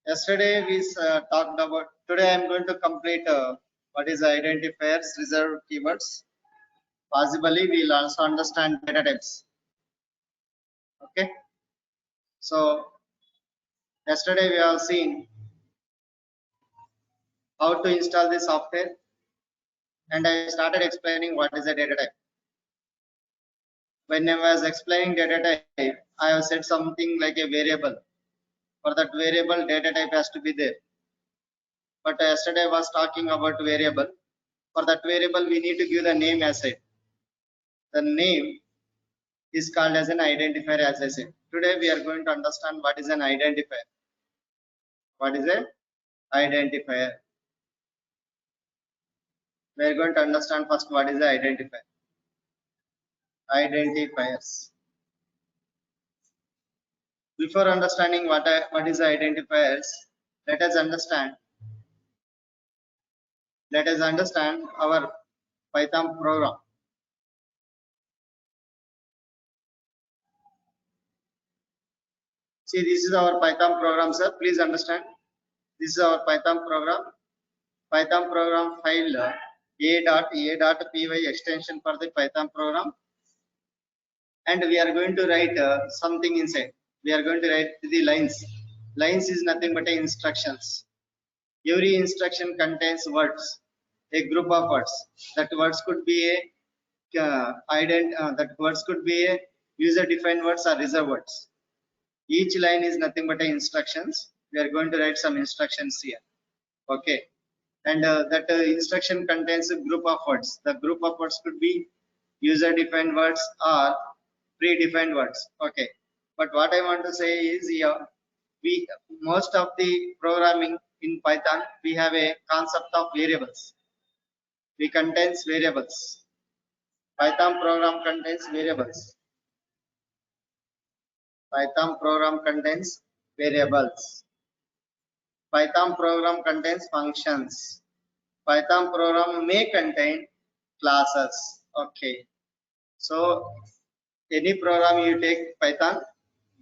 Yesterday we talked about. Today I am going to complete what is identifiers, reserved keywords. Possibly we will also understand data types. Okay. So yesterday we have seen how to install the software, and I started explaining what is a data type. When I was explaining data type, I have said something like a variable. For that variable, data type has to be there. But yesterday I was talking about variable. For that variable, we need to give the name asset. The name is called as an identifier, as I said. Today we are going to understand what is an identifier. What is an identifier? We are going to understand first what is the identifier. Identifiers. Before understanding what is the identifiers, let us understand our Python program. See, this is our Python program, sir. Please understand. This is our Python program. Python program file a.py extension for the Python program, and we are going to write something inside. We are going to write the lines. Lines is nothing but instructions. Every instruction contains words, a group of words. That words could be a user-defined words or reserved words. Each line is nothing but instructions. We are going to write some instructions here. Okay. And that instruction contains a group of words. The group of words could be user-defined words or predefined words. Okay. But what I want to say is here, most of the programming in Python, we have a concept of variables. We contains variables. Python program contains variables. Python program contains variables. Python program contains functions. Python program may contain classes. Okay. So any program you take Python,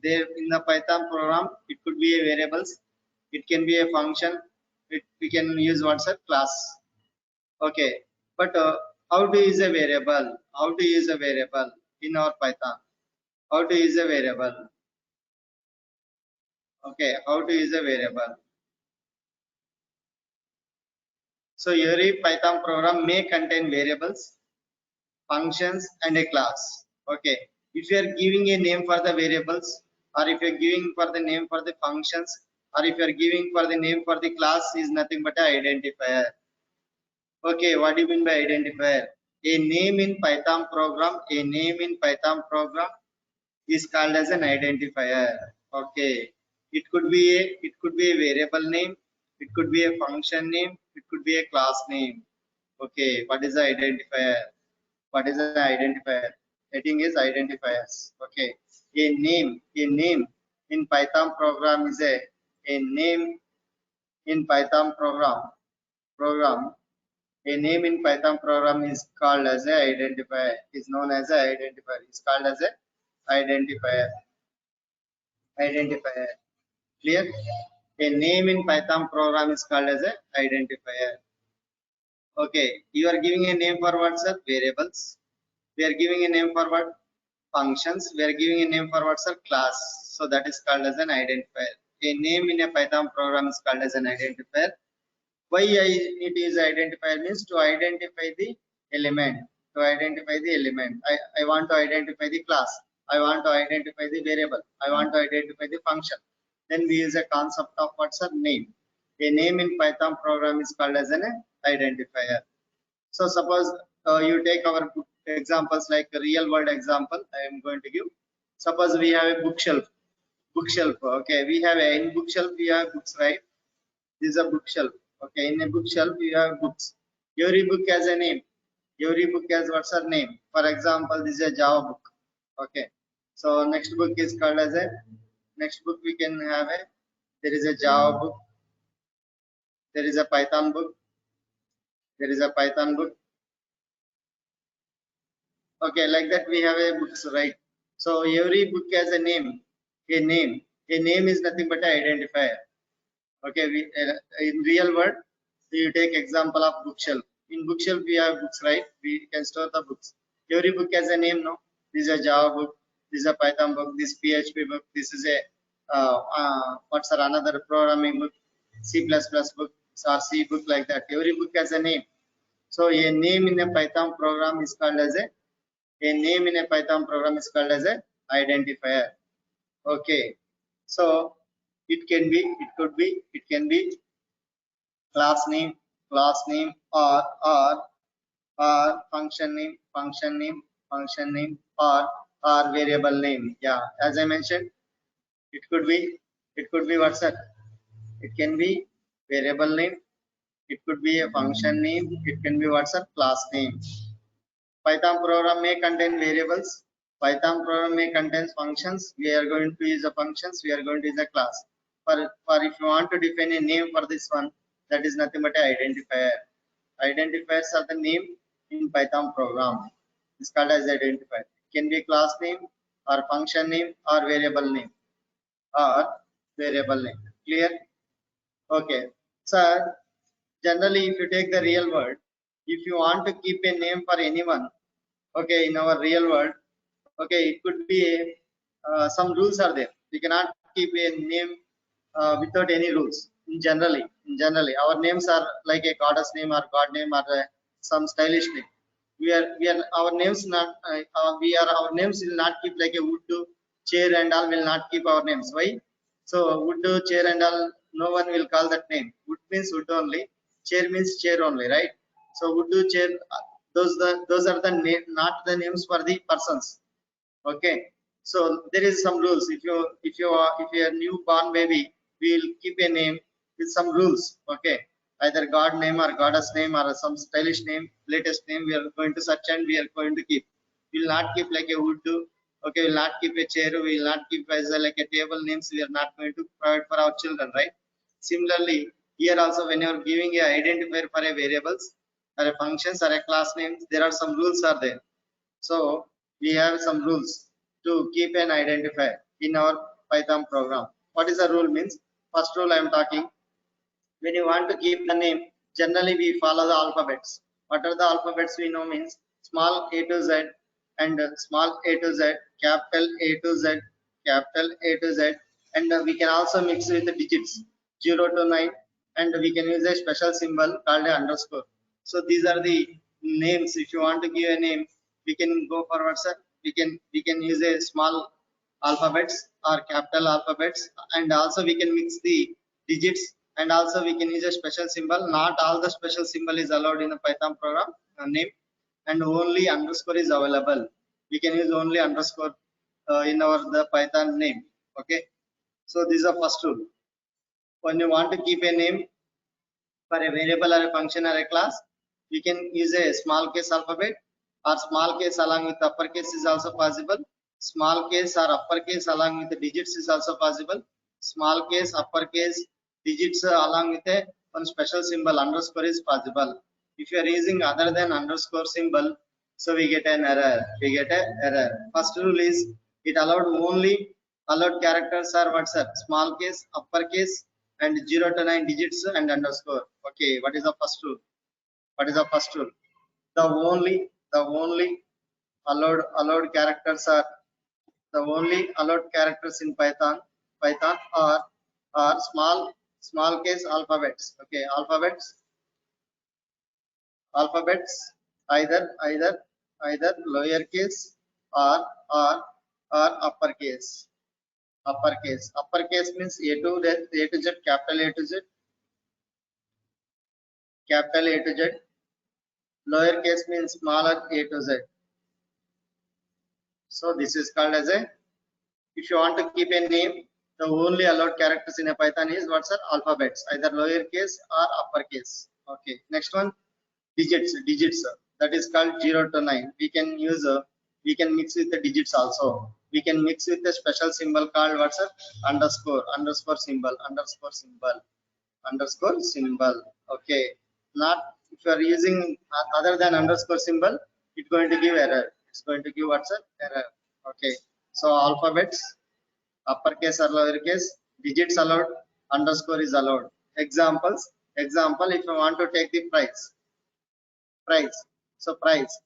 there in the Python program, it could be a variables, it can be a function, we can use what's a class. Okay. But how to use a variable? How to use a variable in our Python? How to use a variable? Okay. How to use a variable? So every Python program may contain variables, functions, and a class. Okay. If you are giving a name for the variables, or if you are giving for the name for the functions, or if you are giving for the name for the class, is nothing but an identifier. Okay, what do you mean by identifier? A name in Python program, is called as an identifier. Okay, it could be a variable name, it could be a function name, it could be a class name. Okay, what is the identifier? What is the identifier? Heading is identifiers. Okay, a name in Python program is a name in Python program. A name in Python program is called as a identifier. Is known as a identifier. Is called as a identifier. Identifier. Clear? A name in Python program is called as a identifier. Okay, you are giving a name for what's up? Variables. We are giving a name for what? Functions. We are giving a name for what's a class. So that is called as an identifier. A name in a Python program is called as an identifier. Why I need to use identifier means to identify the element. To identify the element. I want to identify the class. I want to identify the variable. I want to identify the function. Then we use a concept of what's a name. A name in Python program is called as an identifier. So suppose you take our examples like a real world example. I am going to give. Suppose we have a bookshelf. Bookshelf. Okay, we have a in bookshelf we have books, right? This is a bookshelf. Okay, in a bookshelf you have books. Every book has a name. Every book has what's her name. For example, this is a Java book. Okay. So next book is called as a next book we can have a there is a Java book. There is a Python book. There is a Python book. Okay, like that we have a books, right? So every book has a name. A name. A name is nothing but an identifier. Okay, in real world, you take example of bookshelf. In bookshelf, we have books, right? We can store the books. Every book has a name, no? This is a Java book. This is a Python book. This PHP book. This is a what's another programming book, C++ book, or C book, like that. Every book has a name. So a name in a Python program is called as a name in a Python program is called as a identifier. Okay, so it could be, it can be class name, or function name, or variable name. Yeah, as I mentioned, it could be, what's that? It can be variable name. It could be a function name. It can be what's a class name. Python program may contain variables. Python program may contain functions. We are going to use the functions. We are going to use a class. For if you want to define a name for this one, that is nothing but an identifier. Identifiers are the name in Python program. It's called as identifier. It can be class name, or function name, or variable name, or variable name. Clear? Okay. So generally, if you take the real world, if you want to keep a name for anyone, okay, in our real world, okay, it could be some rules are there. We cannot keep a name without any rules. In generally our names are like a goddess name, or god name, or some stylish name. We are our names not we are our names will not keep like a wood, chair, and all will not keep our names. Why? So wood, chair, and all, no one will call that name. Wood means wood only, chair means chair only, right? So wood, chair, those are the name, not the names for the persons. Okay, so there is some rules. If you are newborn baby, we will keep a name with some rules. Okay, either god name, or goddess name, or some stylish name, latest name we are going to search, and we are going to keep. We will not keep like a wood. Okay, we will not keep a chair. We will not keep as like a table names. We are not going to provide for our children, right? Similarly, here also, when you are giving a identifier for a variables, or a functions, or a class names, there are some rules are there. So we have some rules to keep an identifier in our Python program. What is the rule means? First rule I am talking. When you want to keep the name, generally we follow the alphabets. What are the alphabets we know means? Small a to z, and small a to z, capital A to z, capital A to z, and we can also mix with the digits 0 to 9, and we can use a special symbol called a underscore. So these are the names. If you want to give a name, we can go forward, sir. We can use a small alphabets or capital alphabets, and also we can mix the digits, and also we can use a special symbol. Not all the special symbol is allowed in a Python program name, and only underscore is available. We can use only underscore in our the Python name. Okay, so this is the first rule. When you want to keep a name for a variable, or a function, or a class, we can use a small case alphabet, or small case along with uppercase is also possible. Small case or uppercase along with the digits is also possible. Small case, uppercase, digits along with a one special symbol underscore is possible. If you are using other than underscore symbol, so we get an error. First rule is, it allowed characters are what's up? Small case, uppercase, and 0 to 9 digits and underscore. Okay, what is the first rule? What is the first rule? The only allowed characters are, the only allowed characters in Python are small case alphabets. Okay, alphabets, either lowercase, or or or uppercase. Uppercase means A to Z, capital A to Z, capital A to Z. Lowercase means smaller a to z. So this is called as a, if you want to keep a name, the only allowed characters in a Python is what's are alphabets, either lowercase or uppercase. Okay, next one, digits. That is called 0 to 9. We can mix with the digits also. We can mix with a special symbol called what's a underscore symbol. Okay, not if you are using other than underscore symbol, it's going to give error. It's going to give what's a error. Okay, so alphabets, uppercase or lowercase, digits allowed, underscore is allowed. Examples. Example, if I want to take the price. So price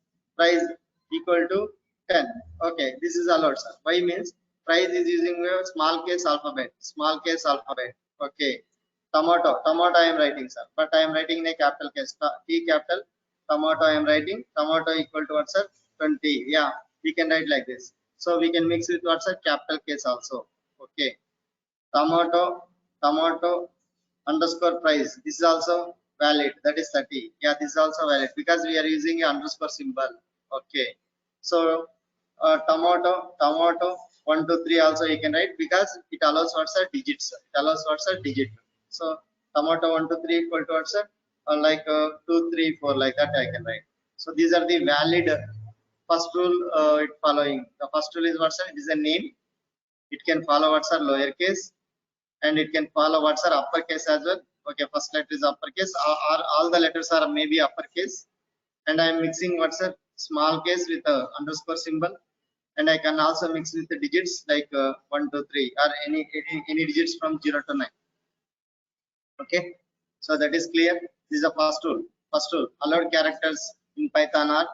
equal to 10. Okay, this is allowed, sir. Why means price is using a small case alphabet. Small case alphabet. Okay. Tomato I am writing, sir, but I am writing in a capital case. T capital. Tomato I am writing. Tomato equal to what, sir? 20. Yeah, we can write like this. So we can mix with what's a capital case also. Okay. Tomato underscore price, this is also valid, that is 30. Yeah, this is also valid because we are using a underscore symbol. Okay, so tomato 1 2 3 also you can write because it allows what's a digits, it allows what's a digit. So tomato 1 2 3 equal to what's a like 2 3 4 like that I can write. So these are the valid first rule. It following the first rule is what's a, it is a name, it can follow what's a lowercase and it can follow what's our uppercase as well. Okay, first letter is uppercase, or all the letters are maybe uppercase, and I am mixing what's a small case with a underscore symbol, and I can also mix with the digits like 1 2 3 or any digits from 0 to 9. Okay, so that is clear. This is the first rule. First rule, allowed characters in Python are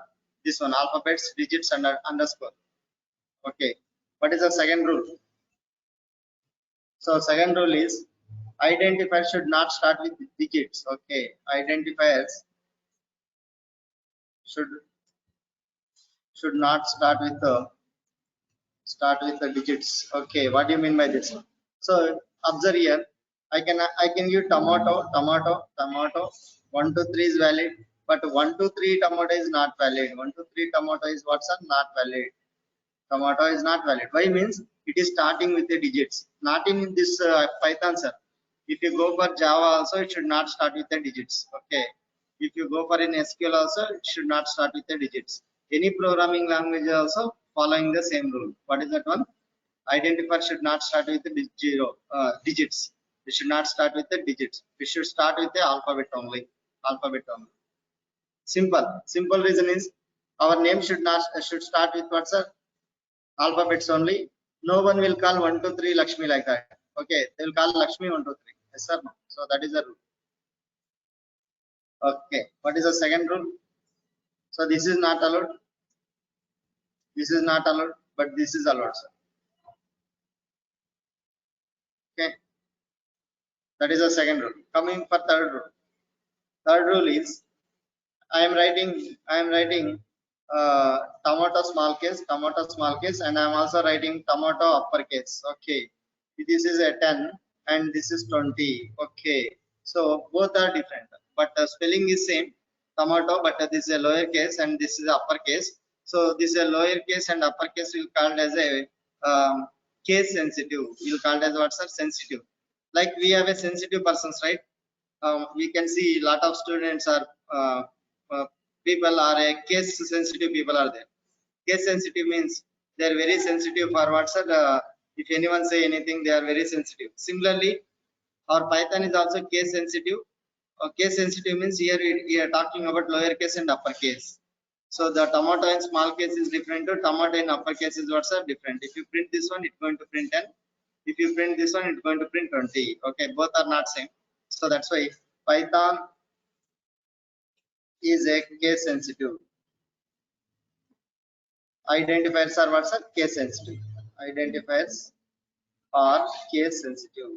this one, alphabets, digits, and underscore. Okay, what is the second rule? So second rule is identifier should not start with digits. Okay, identifiers should should not start with the digits. Okay, what do you mean by this? So observe here. I can use tomato. 1 2 3 is valid, but 1 2 3 tomato is not valid. 1 2 3 tomato is what's not valid. Tomato is not valid. Why means it is starting with the digits. Not in this Python, sir. If you go for Java also, it should not start with the digits. Okay. If you go for an SQL also, it should not start with the digits. Any programming language also following the same rule. What is that one? Identifier should not start with the digits. It should not start with the digits. We should start with the alphabet only. Alphabet only. Simple reason is our name should start with what's a alphabets only. No one will call 1 2 3 Lakshmi like that. Okay, they will call Lakshmi 1 2 3. Yes or no? So that is the rule. Okay, what is the second rule? So this is not allowed. This is not allowed, but this is allowed, sir. Okay, that is the second rule. Coming for third rule. Third rule is I am writing tomato small case, and I am also writing tomato uppercase. Okay, this is a 10 and this is 20. Okay, so both are different, but the spelling is same. Tomato, but this is a lowercase and this is uppercase. So this is a lowercase and uppercase will called as a case sensitive. You called as what's sensitive. Like we have a sensitive persons, right? We can see a lot of students are uh, people are a case sensitive people are there. Case sensitive means they are very sensitive for what's if anyone say anything they are very sensitive. Similarly, our Python is also case sensitive. Case sensitive means here we are talking about lowercase and uppercase. So the tomato in small case is different to tomato in uppercase is what's different. If you print this one, it's going to print 10. If you print this one, it's going to print 20. Okay, both are not same. So that's why Python is a case sensitive. Identifiers are what's case sensitive. Identifiers are case sensitive.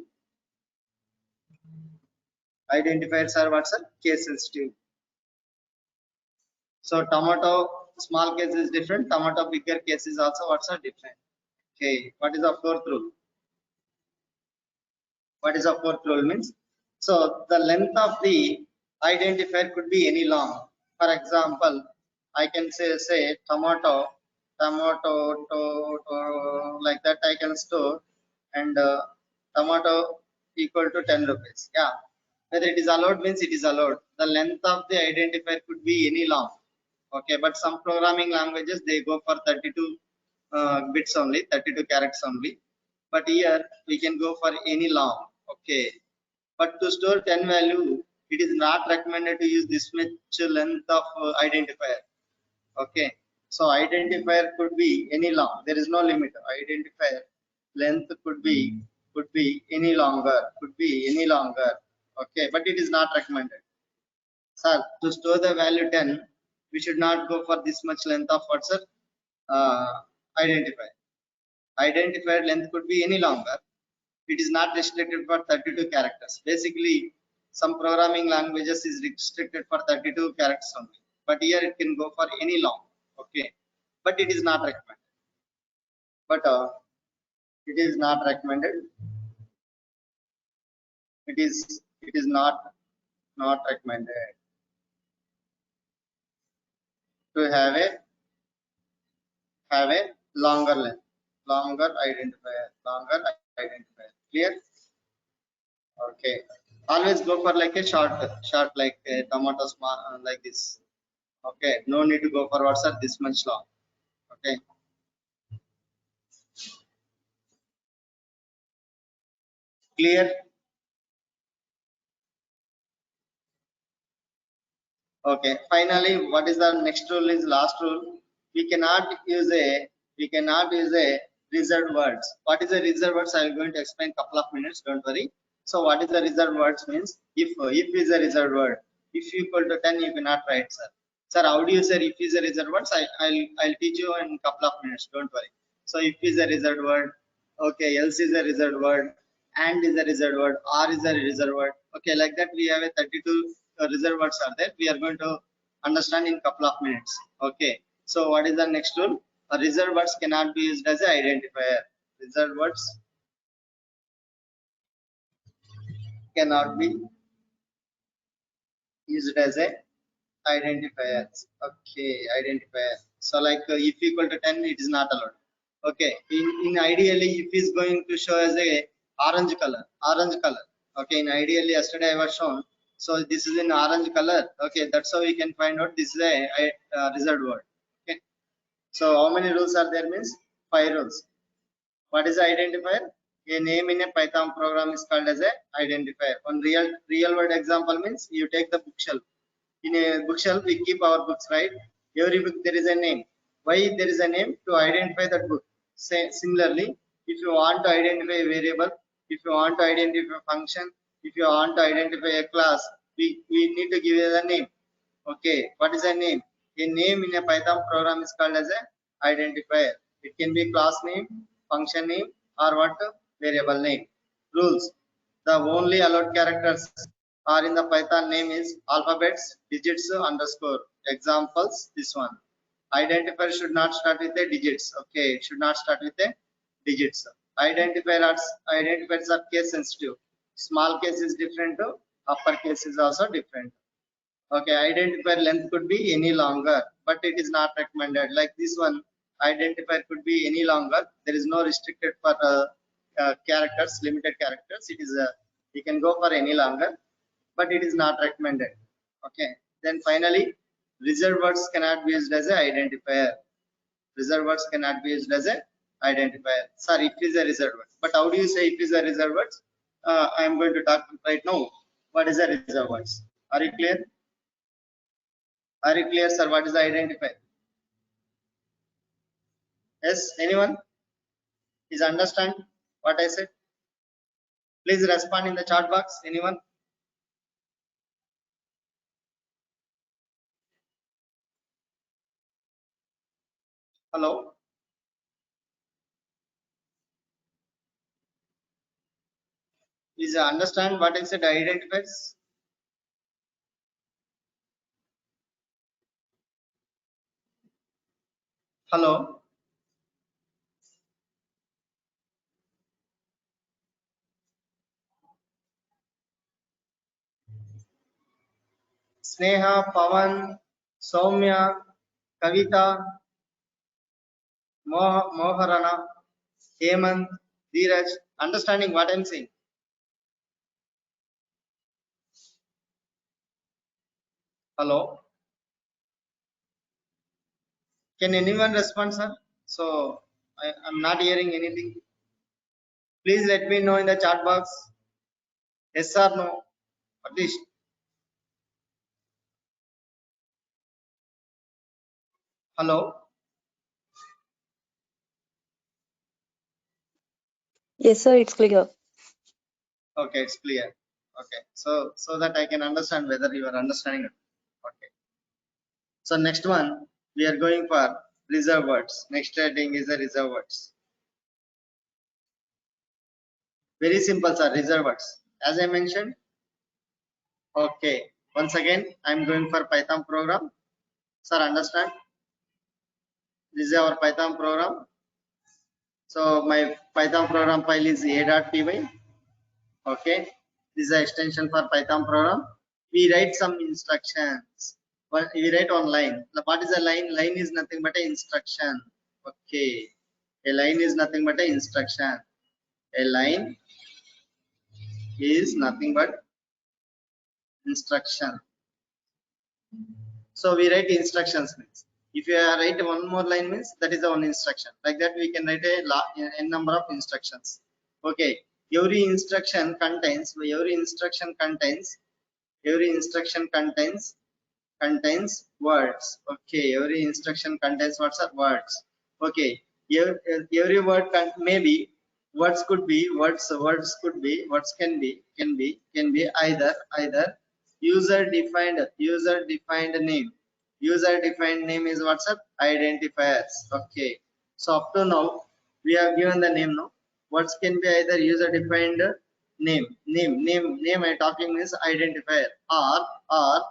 Identifiers are what's case sensitive. So tomato small case is different. Tomato bigger case is also what's different. Okay, what is the fourth rule? What is the fourth rule means? So the length of the identifier could be any long. For example, I can say tomato like that I can store, and tomato equal to 10 rupees. Yeah, whether it is allowed means it is allowed. The length of the identifier could be any long. Okay, but some programming languages they go for 32 bits only, 32 characters only. But here we can go for any long. Okay, but to store 10 value, it is not recommended to use this much length of identifier. Okay, so identifier could be any long. There is no limit. Identifier length could be any longer, okay, but it is not recommended. Sir, to store the value 10, we should not go for this much length of what, sir? Identifier. Identifier length could be any longer. It is not restricted for 32 characters. Basically, some programming languages is restricted for 32 characters only, but here it can go for any long, okay, but it is not recommended. But it is not recommended. It is not recommended to have a longer length, longer identifier. Clear? Okay. Always go for like a short like a tomato like this. Okay. No need to go for WhatsApp this much long. Okay. Clear? Okay. Finally, what is the next rule? Is last rule. We cannot use a reserved words. What is a reserved words? I am going to explain couple of minutes. Don't worry. So what is the reserved words means? If is a reserved word. If equal to 10, you cannot write, sir. Sir, how do you say if is a reserved words? I'll teach you in couple of minutes. Don't worry. So if is a reserved word. Okay. Else is a reserved word. And is a reserved word. Or is a reserved word. Okay. Like that, we have a 32 reserved words are there. We are going to understand in couple of minutes. Okay. So what is the next rule? Reserved words cannot be used as an identifier. Reserved words cannot be used as a identifier. Okay, identifier. So like if equal to 10, it is not allowed. Okay. In ideally, if is going to show as a orange color. Okay. In ideally, yesterday I was shown. So this is in orange color. Okay. That's how we can find out this is a reserved word. Okay. So how many rules are there means 5 rules. What is the identifier? A name in a Python program is called as a identifier. One real world example means you take the bookshelf. In a bookshelf, we keep our books, right? Every book there is a name. Why there is a name? To identify that book. Similarly, if you want to identify a variable, if you want to identify a function, if you want to identify a class, we need to give it a name. Okay, what is a name? A name in a Python program is called as a identifier. It can be class name, function name, or what? Variable name. Rules. The only allowed characters are in the Python name is alphabets, digits, underscore. Examples, this one. Identifier should not start with the digits. Okay, it should not start with the digits. Identifiers are case sensitive. Small case is different, upper case is also different. Okay, identifier length could be any longer, but it is not recommended. Like this one, identifier could be any longer. There is no restricted for characters, limited characters. It is you can go for any longer, but it is not recommended. Okay. Then finally, reserved words cannot be used as an identifier. Reserved words cannot be used as an identifier. Sorry, it is a reserved word. But how do you say it is a reserved words? I am going to talk right now. What is a reserved words? Are you clear? Are you clear, sir? What is the identifier? Yes, anyone is understand what I said? Please respond in the chat box. Anyone? Hello? Is understand what I said identifiers? Hello? Sneha, Pavan, Soumya, Kavita, Moharana, Hemant, Dheeraj, understanding what I'm saying? Hello? Can anyone respond, sir? So I'm not hearing anything. Please let me know in the chat box. Yes or no? At least. Hello? Yes, sir, it's clear. Okay, it's clear. Okay, so that I can understand whether you are understanding it. Okay. So next one we are going for reserve words. Next heading is the reserve words. Very simple, sir. Reserve words. As I mentioned. Okay. Once again, I'm going for Python program. Sir, understand? This is our Python program. So my Python program file is a.py. Okay. This is the extension for Python program. We write some instructions. But we write on line. What is a line? Line is nothing but an instruction. Okay. A line is nothing but an instruction. A line is nothing but instruction. So we write instructions means if you write one more line means that is the one instruction. Like that we can write a n number of instructions. Okay. Every instruction contains words. Okay. Every instruction contains words are words. Okay. Every word maybe words could be words can be either user defined name is WhatsApp identifiers. Okay, so up to now we have given the name. No, words can be either user defined name I talking means identifier or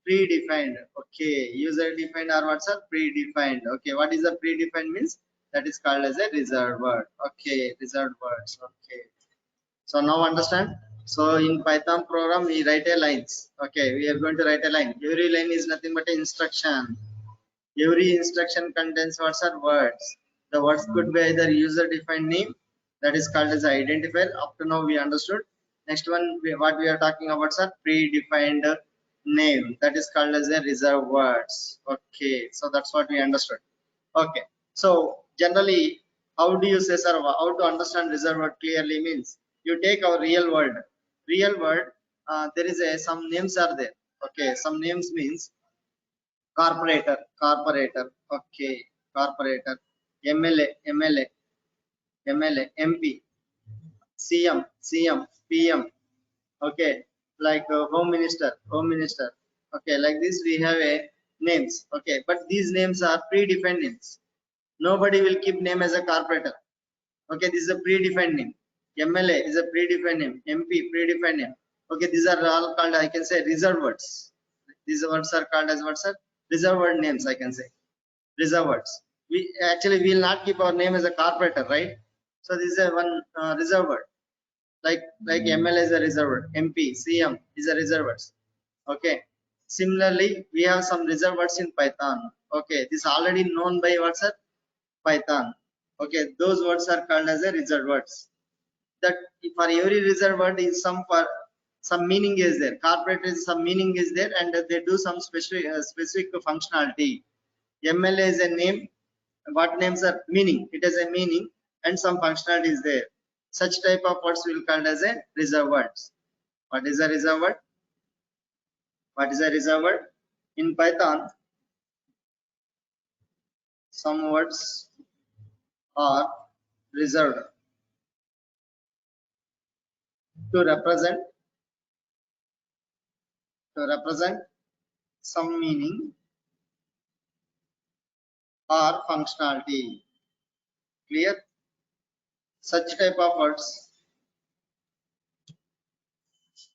predefined. Okay, user defined or WhatsApp predefined. Okay, what is the predefined means? That is called as a reserved word. Okay, reserved words. Okay, so now understand. So in Python program we write a lines. Okay, we are going to write a line. Every line is nothing but an instruction. Every instruction contains words or words. The words could be either user defined name, that is called as identifier. Up to now we understood. Next one what we are talking about are predefined name, that is called as a reserved words. Okay, so that's what we understood. Okay, so generally how do you say, sir, how to understand reserved word clearly means you take our real world, there is some names are there. Okay, some names means corporator. Okay, corporator, MLA, MP, CM, PM. Okay, like home minister. Okay, like this we have a names. Okay, but these names are predefined names. Nobody will keep name as a corporator. Okay, this is a predefined name. MLA is a predefined name. MP predefined name. Okay, these are all called, I can say, reserved words. These words are called as what, sir? Reserved word names, I can say. Reserved words. We actually will not keep our name as a corporator, right? So this is a one reserved word. Like ML is a reserved word. MP, CM is a reserved words. Okay. Similarly, we have some reserved words in Python. Okay, this already known by what's that? Python. Okay, those words are called as a reserved words. That for every reserved word is some meaning is there. Corporate is some meaning is there, and they do some specific functionality. MLA is a name. What names are meaning? It has a meaning and some functionality is there. Such type of words will called as a reserved words. What is a reserved word? What is a reserved word? In Python, some words are reserved to represent some meaning or functionality. Clear? Such type of words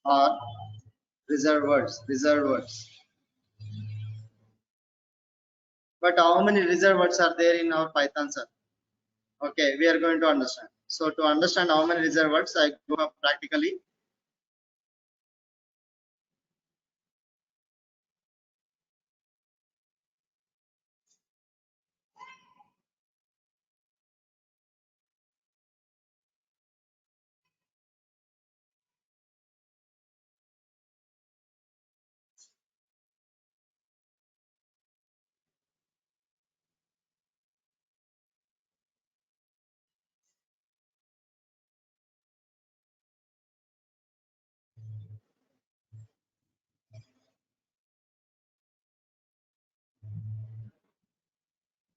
are reserved words. Reserved words. But how many reserved words are there in our Python, sir? Okay, we are going to understand. So to understand how many reserved words, I go up practically.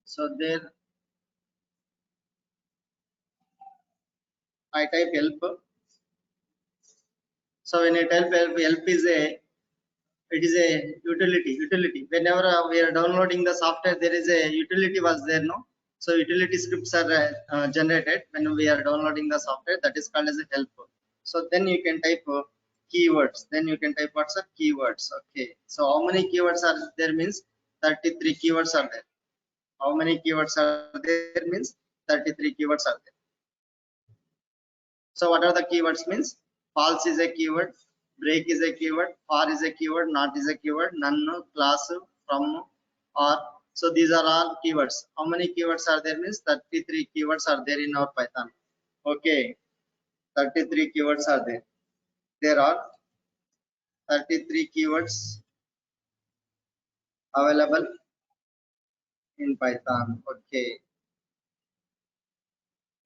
So there I type help. So when I type help is a, it is a utility. Whenever we are downloading the software, there is a utility was there, no? So utility scripts are generated when we are downloading the software, that is called as a help. So then you can type keywords, then you can type what's the keywords. Okay, so how many keywords are there means 33 keywords are there. How many keywords are there means 33 keywords are there. So what are the keywords means? False is a keyword, break is a keyword, for is a keyword, not is a keyword, none, class, from, or. So these are all keywords. How many keywords are there means 33 keywords are there in our Python. Okay, 33 keywords are there. There are 33 keywords available in Python. Okay.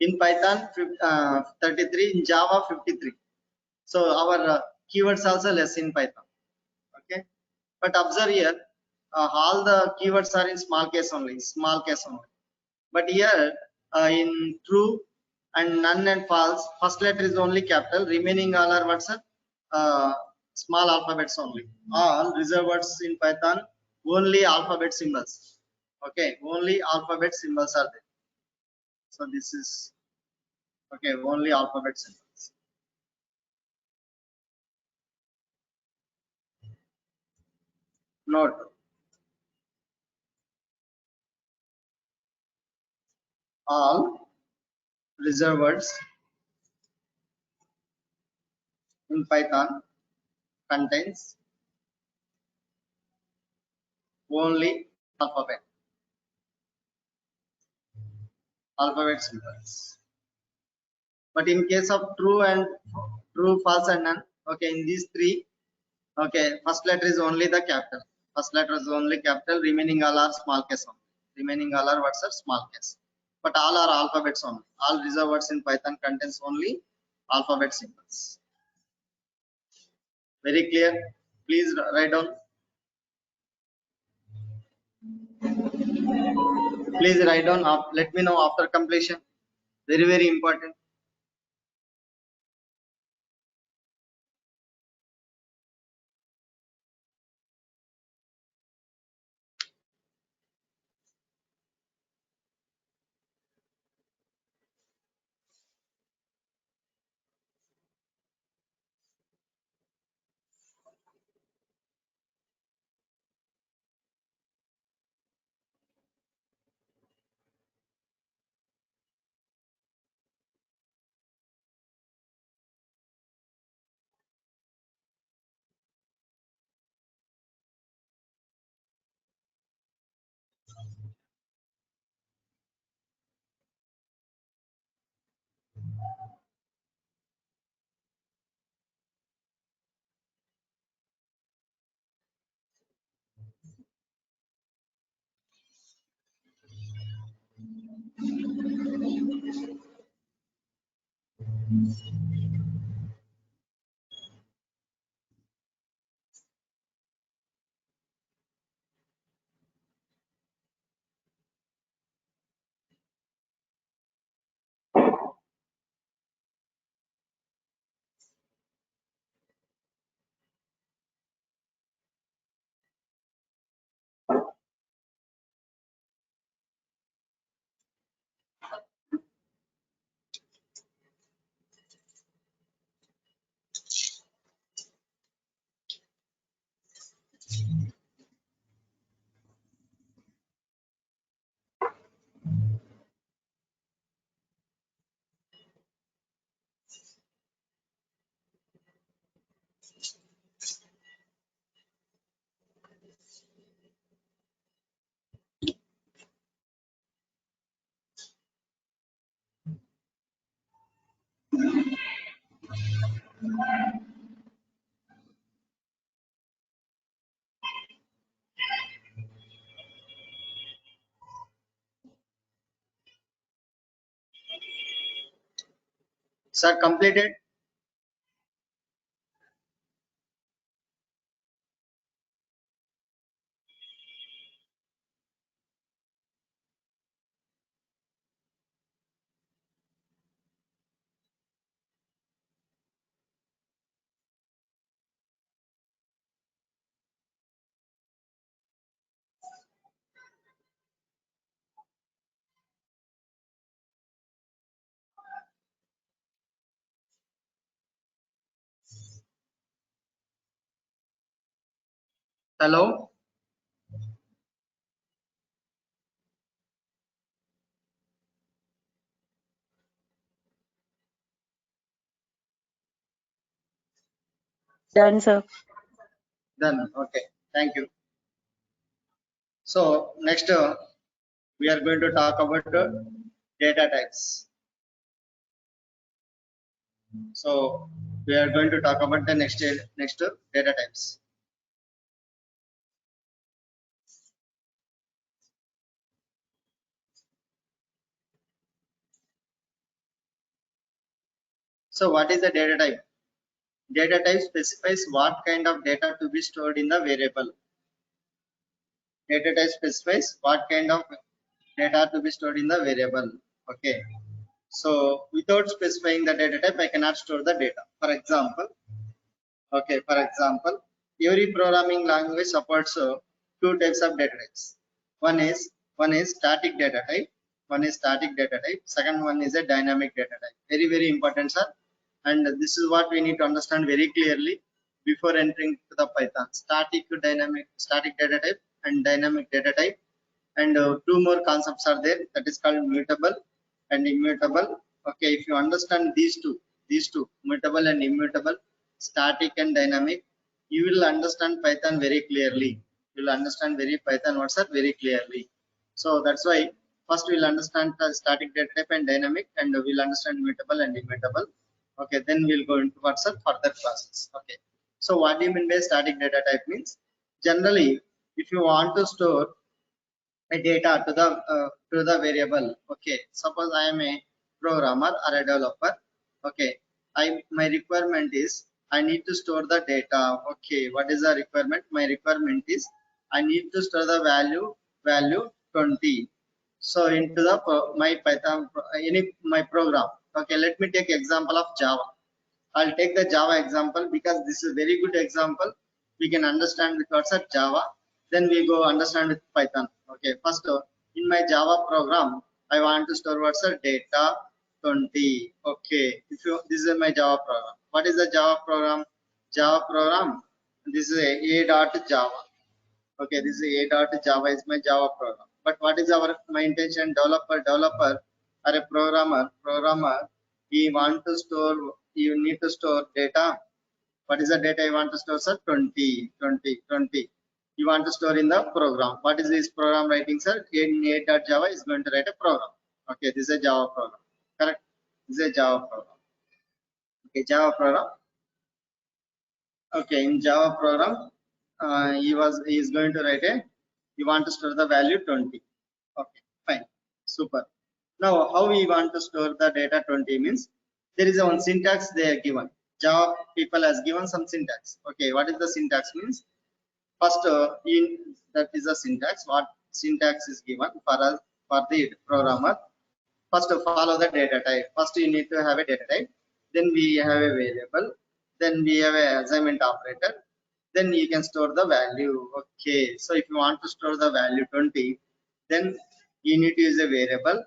In Python 33, in Java 53. So our keywords also less in Python. Okay. But observe here, all the keywords are in small case only, small case only. But here in true and none and false, first letter is only capital, remaining all are what's small alphabets only. All reserved words in Python, only alphabet symbols. Okay, only alphabet symbols are there. So this is okay, only alphabet symbols. Note all reserved words in Python contains only alphabet symbols. But in case of true and true, false and none, okay, in these three, okay, first letter is only the capital. First letter is only capital, remaining all are small case only. Remaining all are words are small case. But all are alphabets only. All reserved words in Python contains only alphabet symbols. Very clear? Please write down. Please write down. Let me know after completion. Very, very important. Sir, completed. Hello. Done, sir. Done. Okay. Thank you. So next we are going to talk about data types. So we are going to talk about the next data types. So what is the data type? Data type specifies what kind of data to be stored in the variable. Data type specifies what kind of data to be stored in the variable. Okay. So without specifying the data type, I cannot store the data. For example, every programming language supports two types of data types. One is static data type. One is static data type. Second one is a dynamic data type. Very important, sir. And this is what we need to understand very clearly before entering to the Python. Static data type and dynamic data type. And two more concepts are there, that is called mutable and immutable. Okay, if you understand these two, mutable and immutable, static and dynamic, you will understand Python very clearly. You will understand Python words are very clearly. So that's why first we'll understand the static data type and dynamic, and we'll understand mutable and immutable. Okay, then we'll go into what's up further classes. Okay, so what do you mean by static data type means? Generally, if you want to store a data to the variable. Okay, suppose I am a programmer or a developer. Okay, my requirement is I need to store the data. Okay, what is the requirement? My requirement is I need to store the value 20. So into the my Python any my program. Okay, let me take example of Java. I'll take the Java example because this is a very good example. We can understand with what's at Java. Then we go understand with Python. Okay, first in my Java program, I want to store what's a data 20. Okay, if you this is my Java program. What is the Java program? Java program. This is a dot Java. Okay, this is a dot Java is my Java program. But what is our my intention? Developer or a programmer. We want to store. You need to store data. What is the data you want to store? Sir, 20. You want to store in the program. What is this program writing, sir? In a.java is going to write a program. Okay, this is a Java program. Correct. This is a Java program. Okay, Java program. Okay, in Java program, he is going to write a. You want to store the value 20. Okay, fine, super. Now, how we want to store the data 20 means there is one syntax they are given. Java people has given some syntax. Okay, what is the syntax means? First, that is the syntax. What syntax is given for us for the programmer? First, follow the data type. First, you need to have a data type. Then we have a variable. Then we have a assignment operator. Then you can store the value. Okay. So if you want to store the value 20, then you need to use a variable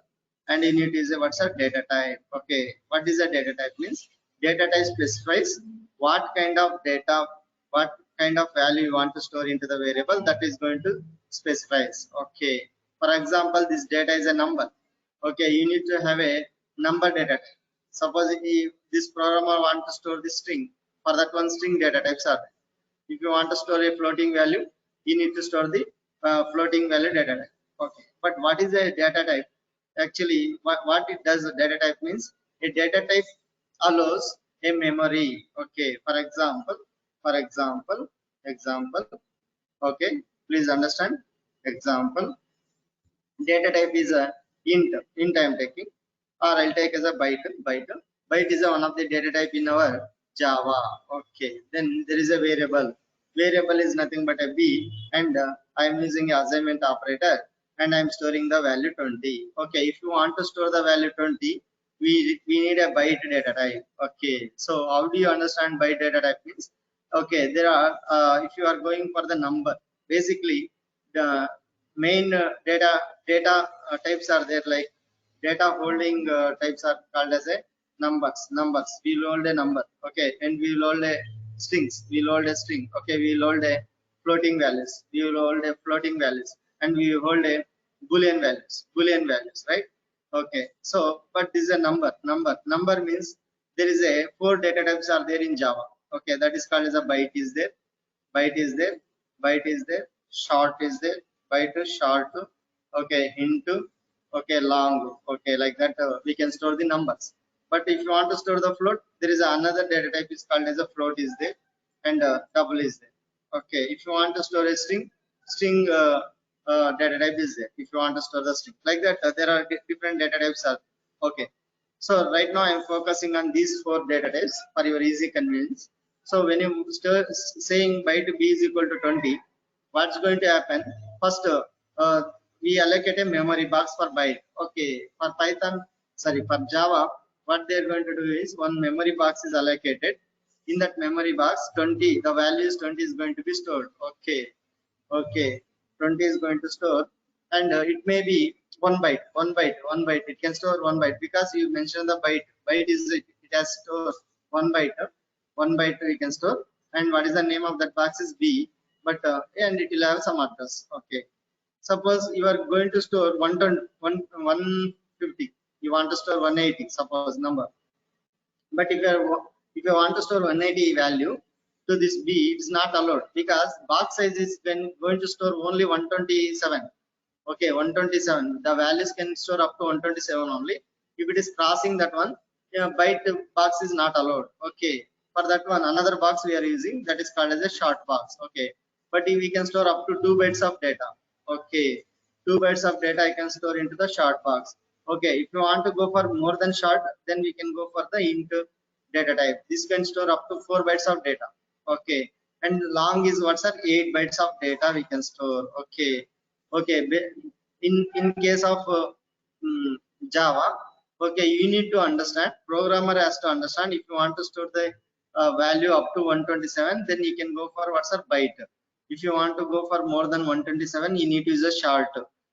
and you need to use a what's a data type. Okay. What is a data type means? Data type specifies what kind of data, what kind of value you want to store into the variable that is going to specifies. Okay. For example, this data is a number. Okay, you need to have a number data type. Suppose if this programmer want to store the string, for that one string data types are there. If you want to store a floating value, you need to store the floating value data type. Okay, but what is a data type? Actually, what it does, a data type means a data type allows a memory. Okay, example. Okay, please understand. Example, data type is a int I am taking, or I'll take as a byte. Byte is one of the data type in our Java. Okay, then there is a variable is nothing but a b, and I am using a assignment operator and I am storing the value 20. Okay, if you want to store the value 20, we need a byte data type. Okay, so how do you understand byte data type means? Okay, there are if you are going for the number, basically the main data types are there, like data holding types are called as a numbers. We will hold a number. Okay, and we will hold a strings. We will hold a string. Okay, we will hold a floating values. We will hold a floating values, and we will hold a boolean values, right? Okay. So but this is a number means there is a 4 data types are there in Java. Okay, that is called as a byte is there, byte is there, byte is there, short is there, byte, short, okay, hint, okay, long, okay, like that. We can store the numbers. But if you want to store the float, there is another data type is called as a float is there, and double is there. Okay, if you want to store a string data type is there. If you want to store the string like that, there are different data types are. Okay, so right now I am focusing on these 4 data types for your easy convenience. So when you start saying byte b is equal to 20, what's going to happen? First, we allocate a memory box for byte. Okay, for Python, sorry, for Java, what they're going to do is one memory box is allocated. In that memory box, 20, the value is 20 is going to be stored. Okay, okay, 20 is going to store, and it may be one byte. It can store 1 byte because you mentioned the byte. Byte is it has store 1 byte. 1 byte we can store, and what is the name of that box is B, but and it will have some address. Okay, suppose you are going to store 150. You want to store 180. Suppose number. But if you want to store 180 value to this B, it's not allowed because box size is going to store only 127. Okay, 127. The values can store up to 127 only. If it is crossing that one, byte box is not allowed. Okay, for that one, another box we are using that is called as a short box. Okay, but if we can store up to 2 bytes of data. Okay, 2 bytes of data I can store into the short box. Okay, if you want to go for more than short, then we can go for the int data type. This can store up to 4 bytes of data. Okay, and long is what's that 8 bytes of data we can store. Okay, okay, in case of Java, okay, you need to understand, programmer has to understand, if you want to store the value up to 127, then you can go for what's a byte. If you want to go for more than 127, you need to use a short.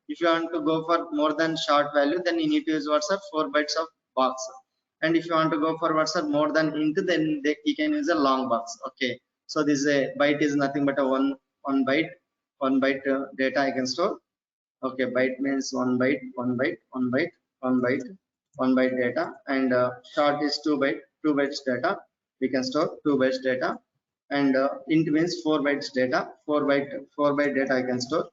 If you want to go for more than short value, then you need to use what's a 4 bytes of box. And if you want to go for what's a more than int, then you can use a long box. Okay, so this is a byte is nothing but a one byte, data I can store. Okay, byte means 1 byte, 1 byte, 1 byte, 1 byte, 1 byte data, and short is 2 byte, 2 bytes data. We can store 2 bytes data, and int means 4 bytes data, 4 byte data I can store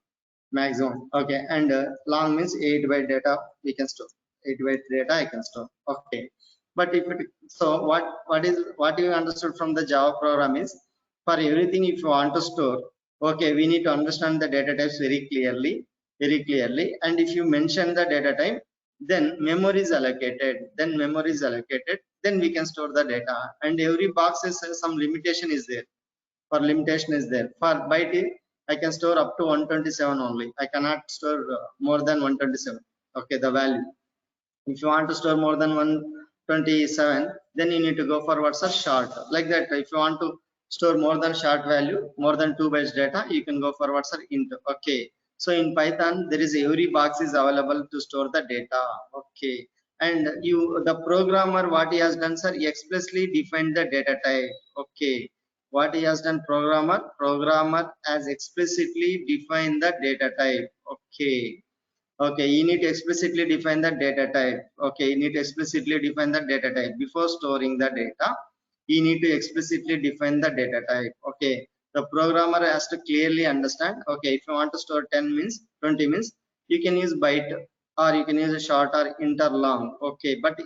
maximum. Okay, and long means 8 byte data we can store. 8 byte data I can store. Okay, but if it, so what you understood from the Java program is, for everything if you want to store, okay, we need to understand the data types very clearly, and if you mention the data type, then memory is allocated, then we can store the data, and every box is some limitation is there. For byte I can store up to 127 only. I cannot store more than 127. Okay, the value. If you want to store more than 127, then you need to go for what's a short, like that. If you want to store more than short value, more than 2 bytes data, you can go for what's a int. Okay, so in Python there is every box is available to store the data. Okay, and the programmer, what he has done, sir, he explicitly defined the data type. Okay, what he has done, programmer has explicitly defined the data type. Okay, okay, you need to explicitly define the data type. Okay, you need to explicitly define the data type before storing the data. You need to explicitly define the data type. Okay, the programmer has to clearly understand. Okay, if you want to store 10 means 20 means, you can use byte, or you can use a short or int or long. Okay, but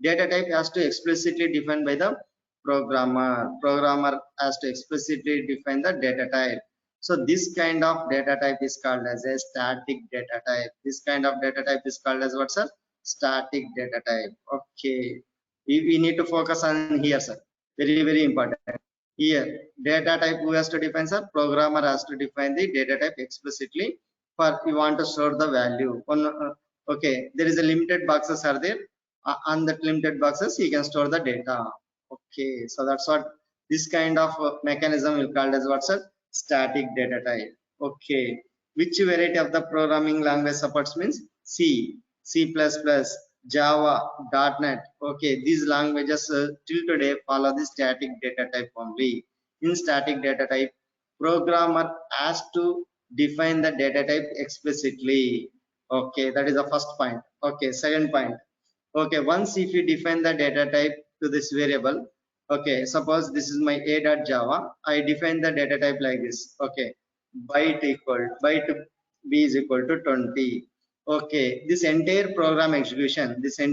data type has to explicitly defined by the programmer has to explicitly define the data type. So this kind of data type is called as a static data type. This kind of data type is called as what's a static data type. Okay, we need to focus on here, sir. Very important. Here, data type who has to define, sir? Programmer has to define the data type explicitly. For you want to store the value. Okay, there is a limited boxes are there. On that limited boxes, you can store the data. Okay, so that's what this kind of mechanism is called as what's a static data type. Okay, which variety of the programming language supports means C, C++, Java, .NET. Okay, these languages till today follow the static data type only. In static data type, programmer has to define the data type explicitly. Okay, that is the first point. Okay, second point. Okay, once if you define the data type to this variable, okay, suppose this is my a.java, I define the data type like this. Okay, byte b is equal to 20. Okay, this entire program execution, this b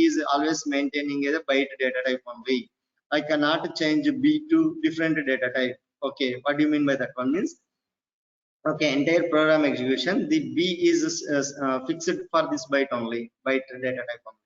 is always maintaining as a byte data type only. I cannot change b to different data type. Okay, what do you mean by that one? Means, okay, entire program execution, the b is fixed for this byte only, byte data type only.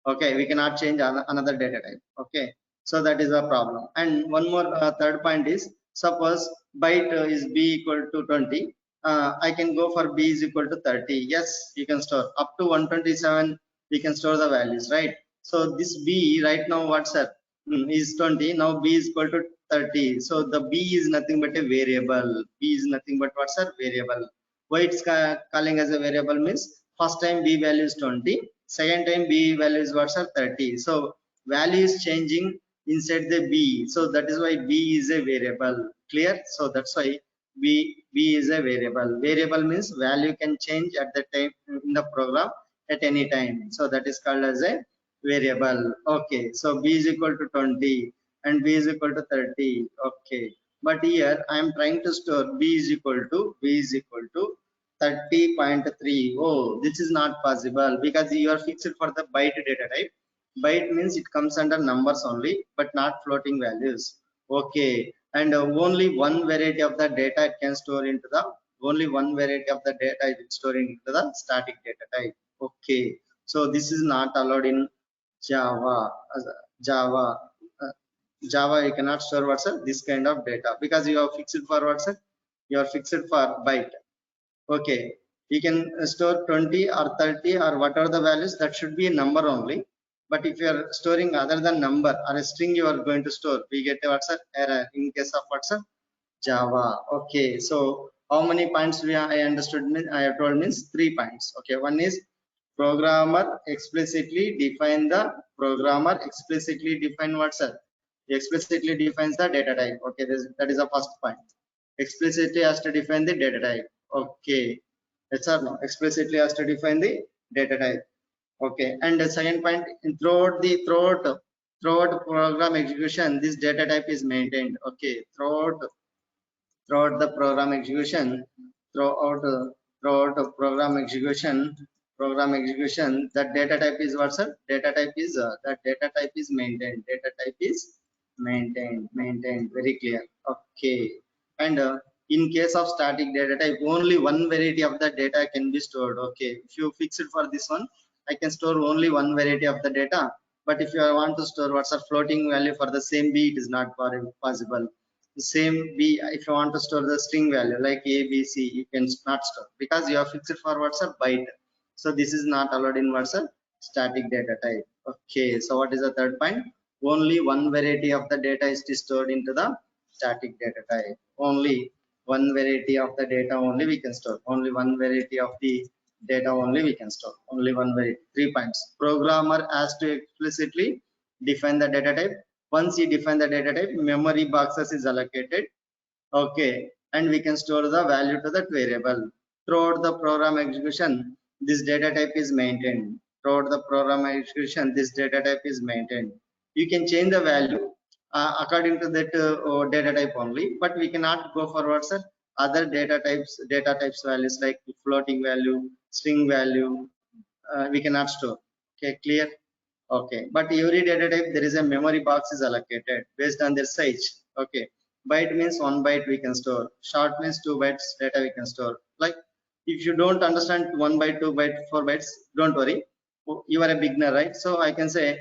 Okay, we cannot change another data type. Okay, so that is a problem. And one more third point is, suppose byte is b equal to 20, I can go for b is equal to 30. Yes, you can store up to 127, we can store the values, right? So this b right now, what's that? Is 20. Now b is equal to 30. So the b is nothing but a variable. B is nothing but what's a variable. Why it's calling as a variable means, first time b value is 20, second time b value is what's 30. So value is changing inside the b, so that is why b is a variable. Clear? So that's why b is a variable. Variable means value can change at the time in the program at any time, so that is called as a variable. Okay, so b is equal to 20 and b is equal to 30. Okay, but here I am trying to store b is equal to 30.3. Oh, this is not possible because you are fixed for the byte data type. Byte means it comes under numbers only, but not floating values. Okay, and only one variety of the data it can store into the, only one variety of the data is storing into the static data type. Okay, so this is not allowed in Java. Java, uh, Java, you cannot store what's this kind of data because you are fixed for what's you are fixed for byte. Okay, you can store 20 or 30 or whatever the values, that should be a number only. But if you are storing other than number or a string you are going to store, we get a what's error in case of what's Java. Okay, so how many points I understood mean, I have told means 3 points. Okay, one is programmer explicitly define the, programmer explicitly define what's explicitly defines the data type. Okay, that is the first point. Explicitly has to define the data type. Okay, yes or no? Explicitly has to define the data type. Okay, and the second point, throughout program execution, this data type is maintained. Okay, throughout the program execution, throughout the program execution, that data type is what's up? Data type is that data type is maintained. Data type is maintained. Very clear. Okay, and in case of static data type, only one variety of the data can be stored. Okay, if you fix it for this one, I can store only one variety of the data. But if you want to store what's a floating value for the same b, it is not possible. The same b, if you want to store the string value like a b c, you can not store because you are fixed for what's a byte. So this is not allowed in what's a static data type. Okay, so what is the third point? Only one variety of the data is stored into the static data type. Only one variety of the data only we can store. Only one variety of the data only we can store. Only one variety. 3 points. Programmer has to explicitly define the data type. Once you define the data type, memory boxes is allocated. Okay, and we can store the value to that variable. Throughout the program execution, this data type is maintained. Throughout the program execution, this data type is maintained. You can change the value according to that data type only, but we cannot go forward, sir. Other data types values like floating value, string value, we cannot store. Okay, clear? Okay, but every data type there is a memory box is allocated based on their size. Okay, byte means 1 byte we can store. Short means 2 bytes data we can store. Like if you don't understand 1 byte, 2 byte, 4 bytes, don't worry. You are a beginner, right? So I can say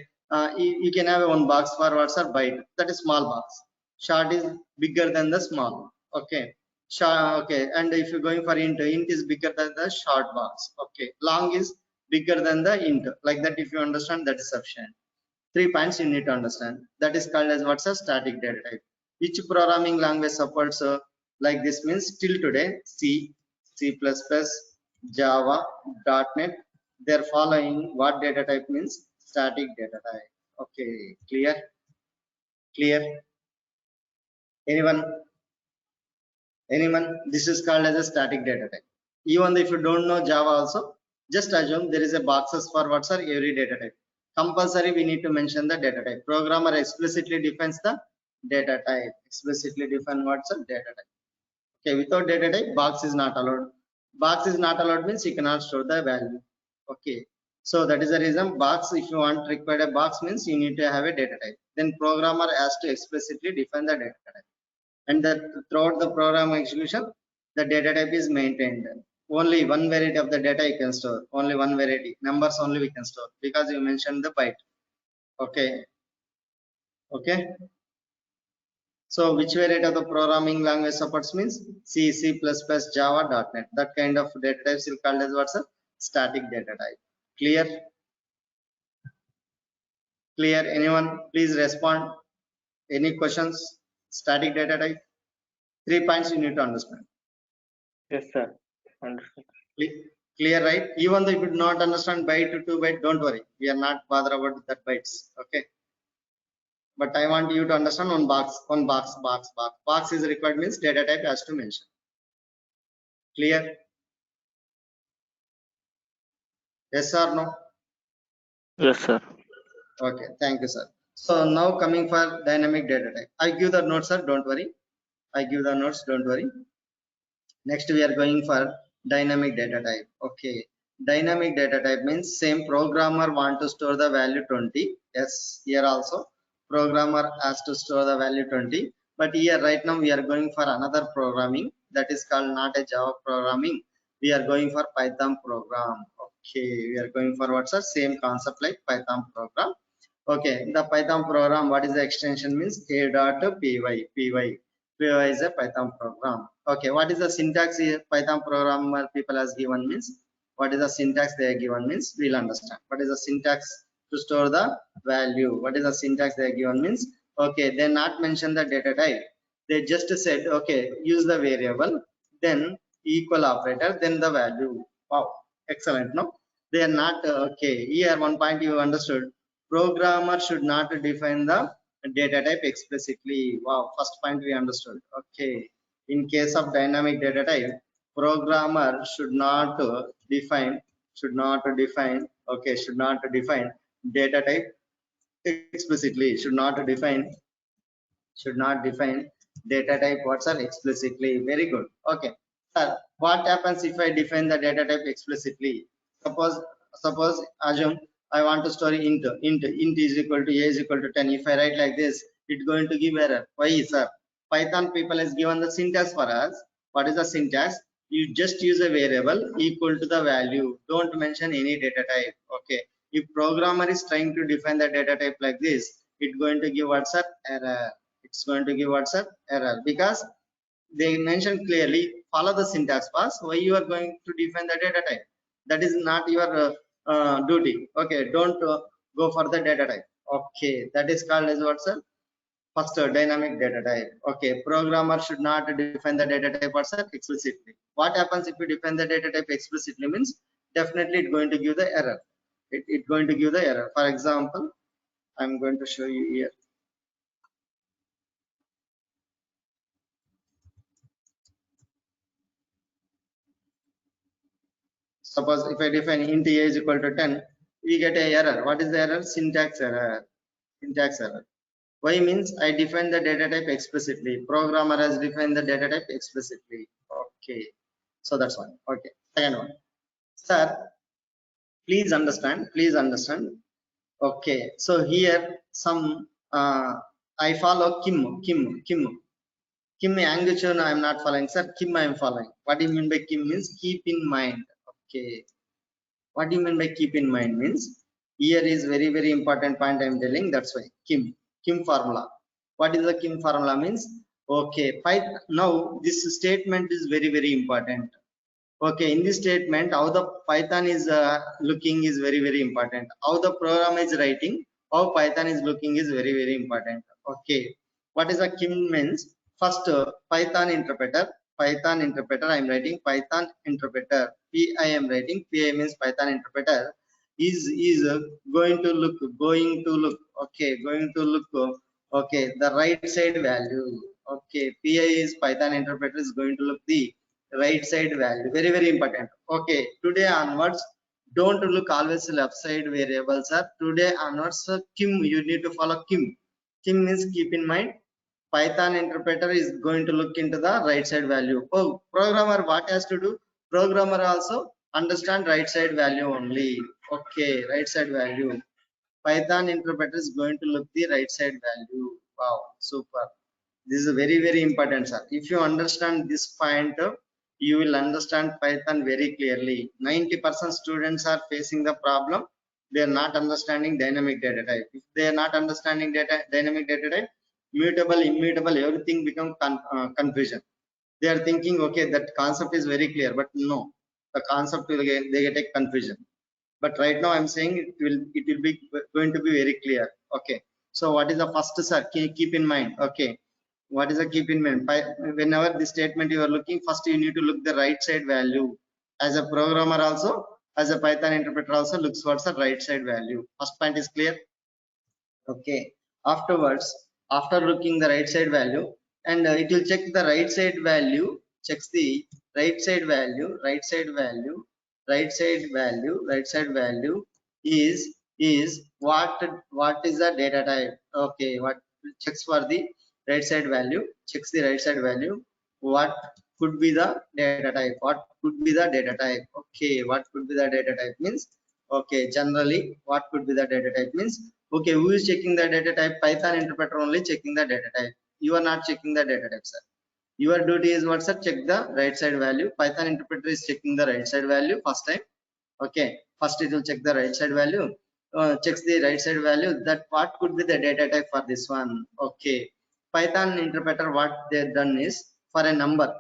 you can have one box for what's a byte. That is small box. Short is bigger than the small. Okay. Okay, and if you're going for int is bigger than the short box. Okay, long is bigger than the int. Like that, if you understand, that is sufficient. 3 points you need to understand. That is called as what's a static data type. Which programming language supports like this means till today C, C++, Java, .NET. They're following what data type means static data type. Okay, clear? Clear? Anyone? Anyone? This is called as a static data type. Even if you don't know Java also, just assume there is a boxes for what's are every data type. Compulsory we need to mention the data type. Programmer explicitly defines the data type. Explicitly define what's a data type. Okay, without data type, box is not allowed. Box is not allowed means you cannot store the value. Okay, so that is the reason box, if you want require a box means you need to have a data type. Then programmer has to explicitly define the data type. And that throughout the program execution, the data type is maintained. Only one variety of the data you can store. Only one variety. Numbers only we can store because you mentioned the byte. Okay. Okay. So which variety of the programming language supports means C, C++, Java, .NET. That kind of data types is called as what's a static data type. Clear? Clear? Anyone? Please respond. Any questions? Static data type. 3 points you need to understand. Yes, sir. Understood. Clear, right? Even though if you do not understand byte to 2 byte, don't worry. We are not bothered about that bytes. Okay. But I want you to understand one box. Box is required means data type has to mention. Clear? Yes or no? Yes, sir. Okay, thank you, sir. So now coming for dynamic data type. I give the notes, sir, don't worry. I give the notes, don't worry. Next we are going for dynamic data type. Okay, dynamic data type means same programmer want to store the value 20. Yes, here also programmer has to store the value 20. But here right now we are going for another programming that is called not a Java programming. We are going for Python program. Okay, we are going for what's the same concept like Python program. Okay, the Python program, what is the extension means a.py. Py is a Python program. Okay, what is the syntax here? Python programmer people has given means what is the syntax they are given means we'll understand. What is the syntax to store the value? What is the syntax they are given means okay, they not mention the data type. They just said okay, use the variable, then equal operator, then the value. Wow, excellent. No, they are not okay. Here one point you understood. Programmer should not define the data type explicitly. Wow, first point we understood. Okay, in case of dynamic data type, programmer should not define data type explicitly. Should not define data type what's are explicitly. Very good. Okay, sir, what happens if I define the data type explicitly? Suppose assume I want to store int is equal to a is equal to 10. If I write like this, it's going to give error. Why, sir? Python people has given the syntax for us. What is the syntax? You just use a variable equal to the value. Don't mention any data type. Okay. If programmer is trying to define the data type like this, it's going to give what's up error. It's going to give what's up error because they mentioned clearly follow the syntax pass. Why you are going to define the data type? That is not your duty. Okay, don't go for the data type. Okay, that is called as what's up first dynamic data type. Okay, programmer should not define the data type what's up explicitly. What happens if you define the data type explicitly means definitely it's going to give the error. It's going to give the error. For example, I'm going to show you here. Suppose if I define int a is equal to 10, we get a error. What is the error? Syntax error. Syntax error. Why means I define the data type explicitly. Programmer has defined the data type explicitly. Okay. So that's one. Okay. Second one. Sir, please understand. Please understand. Okay. So here some I follow Kim. Kim Anguchun I am not following. Sir, Kim I am following. What do you mean by Kim means keep in mind. Okay. What do you mean by keep in mind means here is very important point I am telling. That's why Kim formula. What is the Kim formula means? Okay, now this statement is very important. Okay, in this statement how the Python is looking is very important. How the program is writing, how Python is looking is very important. Okay, what is the Kim means? First Python interpreter I am writing Python interpreter. I am writing pi means Python interpreter is going to look okay the right side value. Okay, PI is Python interpreter is going to look the right side value. Very, very important. Okay, today onwards, don't look always left side variables are. Today onwards, Kim, you need to follow Kim. Kim means keep in mind, Python interpreter is going to look into the right side value. Oh, programmer, what has to do? Programmer also understand right side value only. Okay, right side value. Python interpreter is going to look the right side value. Wow, super. This is very, very important, sir. If you understand this point, you will understand Python very clearly. 90% students are facing the problem. They are not understanding dynamic data type. If they are not understanding dynamic data type, mutable, immutable, everything become confusion. They are thinking, okay, that concept is very clear, but no, the concept will they get a confusion. But right now I'm saying it will be going to be very clear. Okay, so what is the first, sir? Keep in mind. Okay, what is the keep in mind? Whenever the statement you are looking, first you need to look the right side value. As a programmer also, as a Python interpreter also looks towards the right side value. First point is clear. Okay, afterwards, after looking the right side value, and it will check the right side value, checks the right side value, right side value, right side value, right side value is what is the data type. Okay, what checks for the right side value, checks the right side value, what could be the data type, what could be the data type. Okay, what could be the data type means, okay, generally what could be the data type means, okay, who is checking the data type? Python interpreter only checking the data type. You are not checking the data type, sir. Your duty is what, sir? Check the right side value. Python interpreter is checking the right side value first time. Okay, first it will check the right side value, checks the right side value, that what could be the data type for this one. Okay, Python interpreter what they have done is, for a number,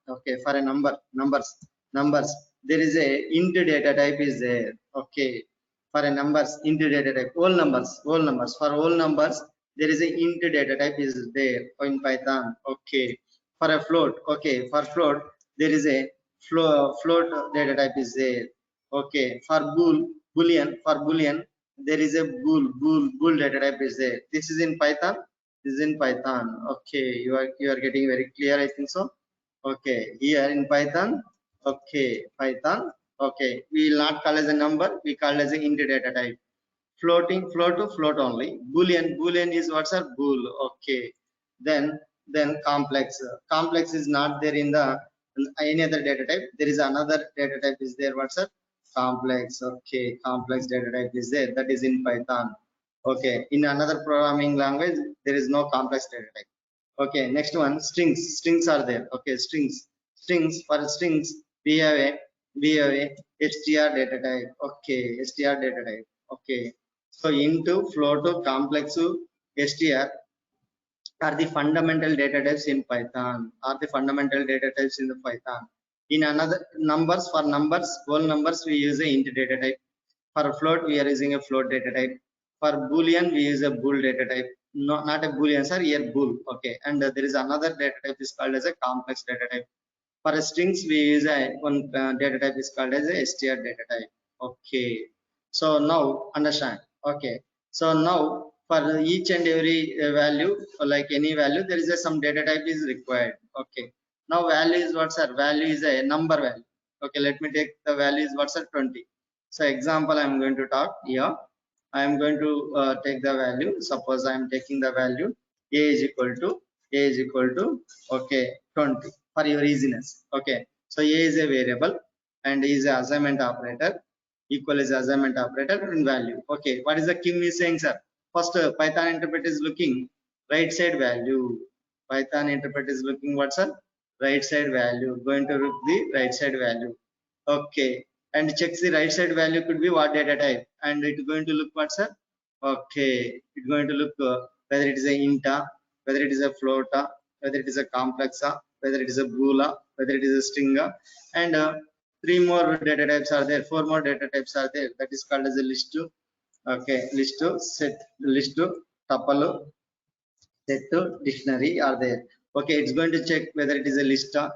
okay, for a numbers, there is a int data type is there. Okay, for a numbers, int data type, whole numbers, for whole numbers there is a int data type is there in Python. Okay, for a float, okay, for float there is a float data type is there. Okay, for boolean, there is a bool data type is there. This is in Python. This is in Python. Okay, you are getting very clear, I think so. Okay, here in Python. Okay, Python. Okay, we will not call as a number. We call as a int data type. Float to float only. Boolean is what's a bool. Okay, then complex is not there in the any other data type. There is another data type is there. What's a complex? Okay, complex data type is there. That is in Python. Okay, in another programming language there is no complex data type. Okay, next one, strings are there. Okay, for strings we have a str data type. Okay, str data type. Okay, so into float to complex to str are the fundamental data types in Python, in the Python. In another numbers, for numbers, whole numbers we use a int data type. For float we are using a float data type. For boolean we use a bool data type. No, not a boolean, sir, here bool. Okay, and there is another data type is called as a complex data type. For strings we use a one data type is called as a str data type. Okay, so now understand. Okay, so now for each and every value, like any value, there is a some data type is required. Okay, now value is what's our value is a number value. Okay, let me take the value is what's our 20. So example I'm going to talk here. I am going to take the value. Suppose I am taking the value a is equal to okay 20 for your easiness. Okay, so a is a variable and is a assignment operator. Equal is assignment operator and value. Okay, what is the Kim is saying, sir? First, Python interpreter is looking right side value. Python interpreter is looking what's a right side value. Going to look the right side value. Okay, and checks the right side value could be what data type, and it's going to look what's a okay. It's going to look whether it is a inta, whether it is a floata, whether it is a complexa, whether it is a boola, whether it is a stringer, and three more data types are there. Four more data types are there. That is called as a list. Okay, list, set, list, tuple, set, dictionary are there. Okay, it's going to check whether it is a lista,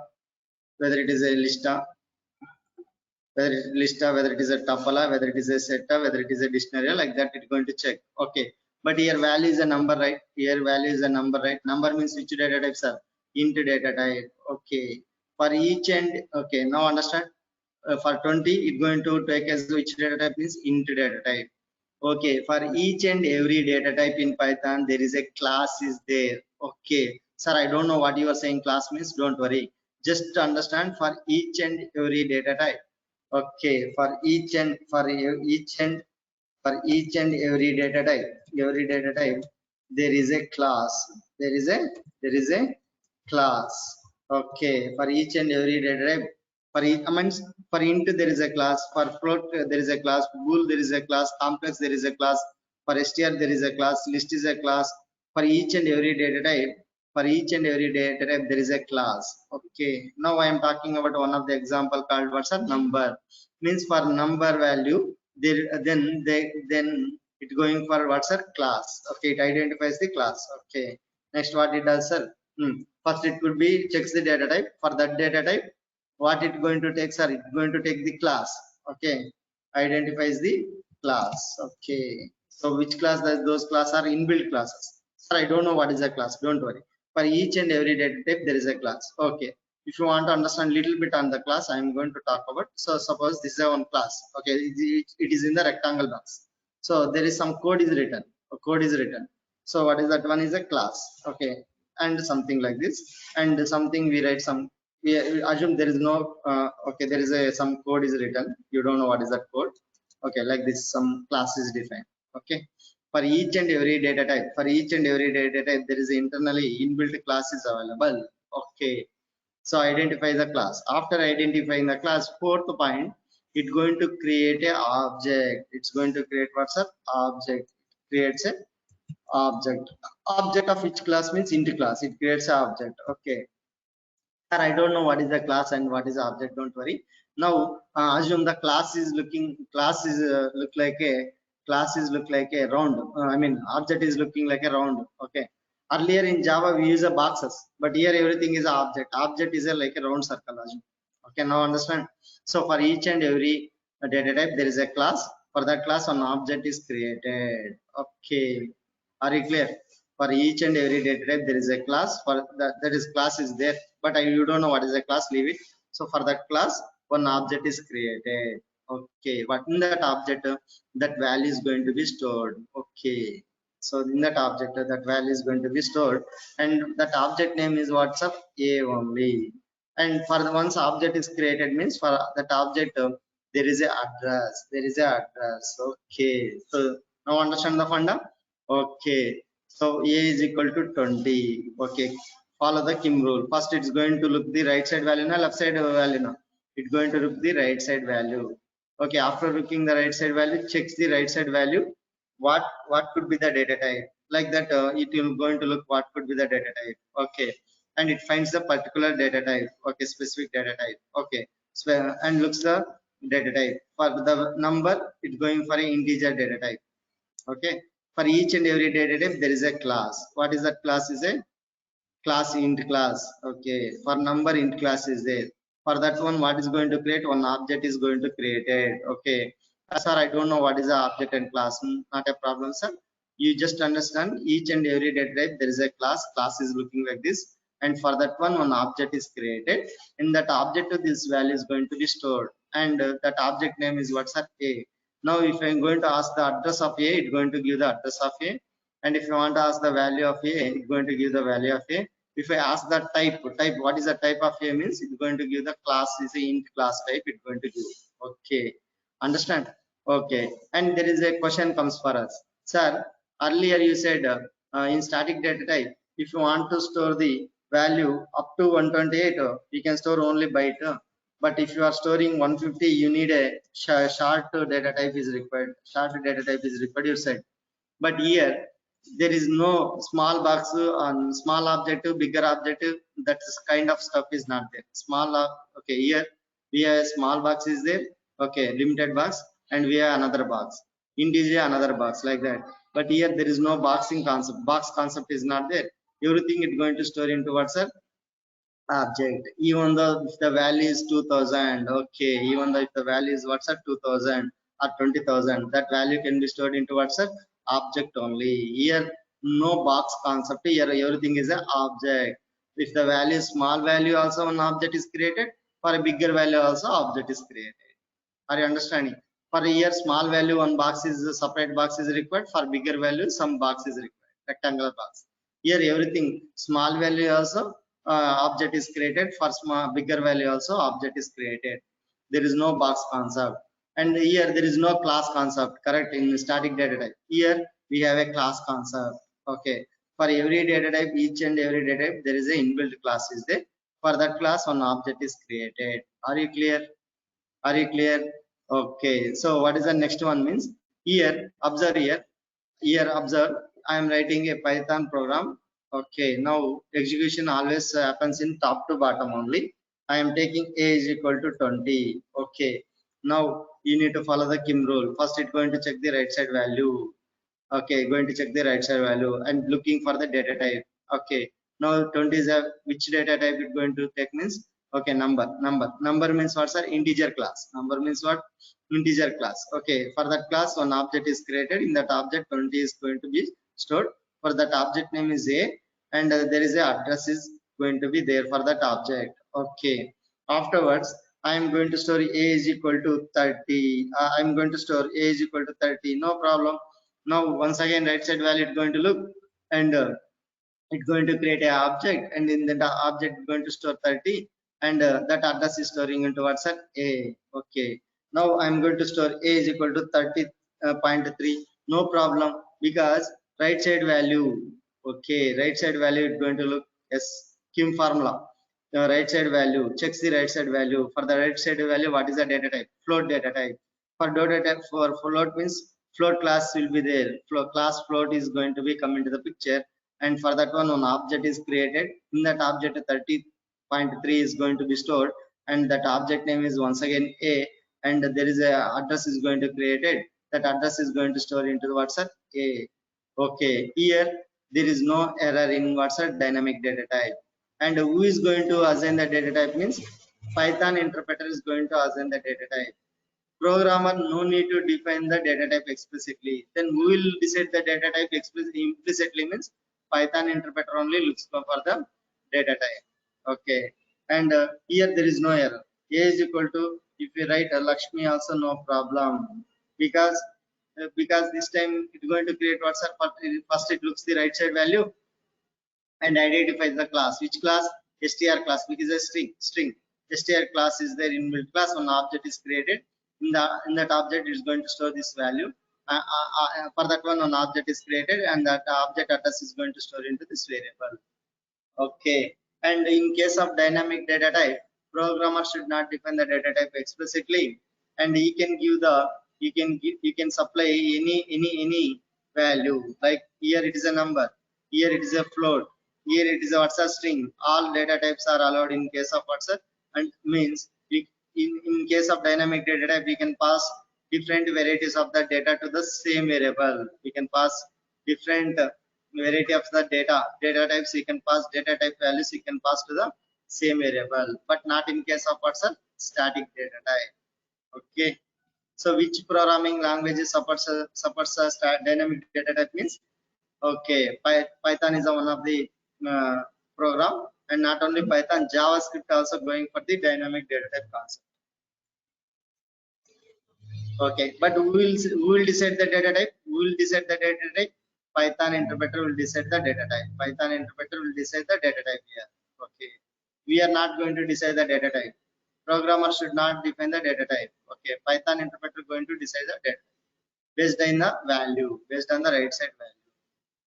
whether it is a lista, whether it is lista, whether it is a tuple, whether it is a set, whether it is a dictionary, like that it's going to check. Okay, but here value is a number, right? Here value is a number, right? Number means which data type, sir? Int data type. Okay, for each and okay, now understand. For 20 it going to take as which data type is int data type. Okay, for each and every data type in Python there is a class is there. Okay, sir, I don't know what you are saying class means. Don't worry, just understand for each and every data type. Okay, for each and each and every data type there is a class. There is a class. Okay, for each and every data type, for each, I mean, for int there is a class, for float there is a class, bool there is a class, complex there is a class, for str there is a class, list is a class. For each and every data type, there is a class. Okay, now I am talking about one of the example called what's a number. Means for number value there, then it going for what's a class. Okay, it identifies the class. Okay, next what it does, sir? First it could be checks the data type. For that data type, what it going to take, sir? It's going to take the class. Okay, identifies the class. Okay, so which class does those class are inbuilt classes? Sir, I don't know what is a class. Don't worry, for each and every data type there is a class. Okay, if you want to understand little bit on the class, I am going to talk about. So suppose this is a one class. Okay, it is in the rectangle box. So there is some code is written. A code is written. So what is that? One is a class. Okay, and something like this, and something we write some. We assume there is no. Okay, there is a some code is written. You don't know what is that code. Okay, like this, some class is defined. Okay, for each and every data type, there is internally inbuilt class is available. Okay, so identify the class. After identifying the class, fourth point, it's going to create a object. It's going to create what's up object. Creates a object. Object of which class means int class. It creates a object. Okay, sir, I don't know what is the class and what is the object. Don't worry. Now assume the class is look like a round. I mean object is looking like a round. Okay, earlier in Java we use a boxes, but here everything is a object. Object is a like a round circle. Assume. Okay, now understand. So for each and every data type there is a class. For that class an object is created. Okay, are you clear? For each and every data type there is a class. For that is class is there, but you don't know what is a class. Leave it. So for that class one object is created. Okay, but in that object that value is going to be stored. Okay, so in that object that value is going to be stored, and that object name is what's up a only. And for the once object is created means for that object there is a address. Okay, so now understand the funda. Okay, so a is equal to 20. Okay, follow the Kim rule. First it's going to look the right side value, now left side value. Now it's going to look the right side value. Okay, after looking the right side value, checks the right side value. What could be the data type? Like that it will going to look what could be the data type. Okay, and it finds the particular data type. Okay, specific data type. Okay, so and looks the data type. For the number it's going for an integer data type. Okay, for each and every data type there is a class. What is that class? Is a class int class. Okay, for number int class is there. For that one what is going to create? One object is going to create it. Okay, sir, I don't know what is the object and class. Not a problem, sir. You just understand each and every data type there is a class is looking like this, and for that one object is created. In that object this value is going to be stored, and that object name is what's up a. Now if I'm going to ask the address of a, it's going to give the address of a, and if you want to ask the value of a, it's going to give the value of a. If I ask the type, what is the type of a means, it's going to give the class is a int class type, it's going to give. Okay, understand? Okay, and there is a question comes for us, sir. Earlier you said in static data type, if you want to store the value up to 128, you can store only byte. But if you are storing 150, you need a short data type is required. Short data type is required, you said. But here there is no small box on small objective, bigger objective. That kind of stuff is not there. Okay, here we have a small box is there. Okay, limited box, and we have another box. Integer another box like that. But here there is no boxing concept. Box concept is not there. Everything is going to store into what's a object. Even though if the value is 2000, okay, even though if the value is what's up 2000 or 20,000, that value can be stored into what's up object only. Here no box concept, here everything is an object. If the value is small value, also an object is created. For a bigger value also object is created. Are you understanding? For here small value one box is a separate box is required. For bigger value some box is required, rectangular box. Here everything small value also object is created. For small bigger value also object is created. There is no box concept. And here there is no class concept, correct? In static data type, here we have a class concept. Okay, for every data type, each and every data type, there is a inbuilt class is there. For that class one object is created. Are you clear? Are you clear? Okay, so what is the next one means? Here observe, here observe, I am writing a Python program. Okay, now execution always happens in top to bottom only. I am taking a is equal to 20. Okay, now you need to follow the Kim rule. First it's going to check the right side value. Okay, going to check the right side value and looking for the data type. Okay, now 20 is a which data type it going to take means, okay, number means what, sir? Integer class. Number means what? Integer class. Okay, for that class one object is created. In that object 20 is going to be stored. For that object name is a, and there is a address is going to be there for that object. Okay, afterwards I am going to store a is equal to 30. I am going to store a is equal to 30, no problem. Now once again right side value it's going to look, and it's going to create a object, and in that object it's going to store 30, and that address is storing into what's that? A. Okay, now I'm going to store a is equal to 30.3, no problem, because right side value, okay, right side value it's going to look as Kim formula. The right side value checks the right side value. For the right side value, what is the data type? Float data type. For data type, for float means float class will be there. Class float is going to be come into the picture, and for that one object is created. In that object 30.3 is going to be stored, and that object name is once again a, and there is a address is going to created. That address is going to store into the WhatsApp a. Okay, here there is no error in WhatsApp dynamic data type. And who is going to assign the data type means Python interpreter is going to assign the data type. Programmer no need to define the data type explicitly. Then who will decide the data type implicitly means Python interpreter only looks for the data type. Okay, and here there is no error. A is equal to, if you write Lakshmi also no problem, because this time it's going to create WhatsApp. First it looks the right side value and identifies the class. Which class? str class, which is a string. Str class is there inbuilt class. One object is created. In that object is going to store this value. For that one object is created, and that object address is going to store into this variable. Okay, and in case of dynamic data type, programmer should not define the data type explicitly, and he can give the, you can supply any value. Like here it is a number, here it is a float, here it is a what's a string. All data types are allowed in case of what's a, and means in case of dynamic data type we can pass different varieties of the data to the same variable. We can pass different variety of the data types. You can pass data type values, you can pass to the same variable, but not in case of what's a static data type. Okay, so which programming languages supports dynamic data type means, okay, Python is one of the program, and not only Python, JavaScript also going for the dynamic data type concept. Okay, but who will decide the data type? Who will decide the data type? Python interpreter will decide the data type. Python interpreter will decide the data type here. Okay, we are not going to decide the data type. Programmer should not define the data type. Okay, Python interpreter going to decide the data type based on the value, based on the right side value.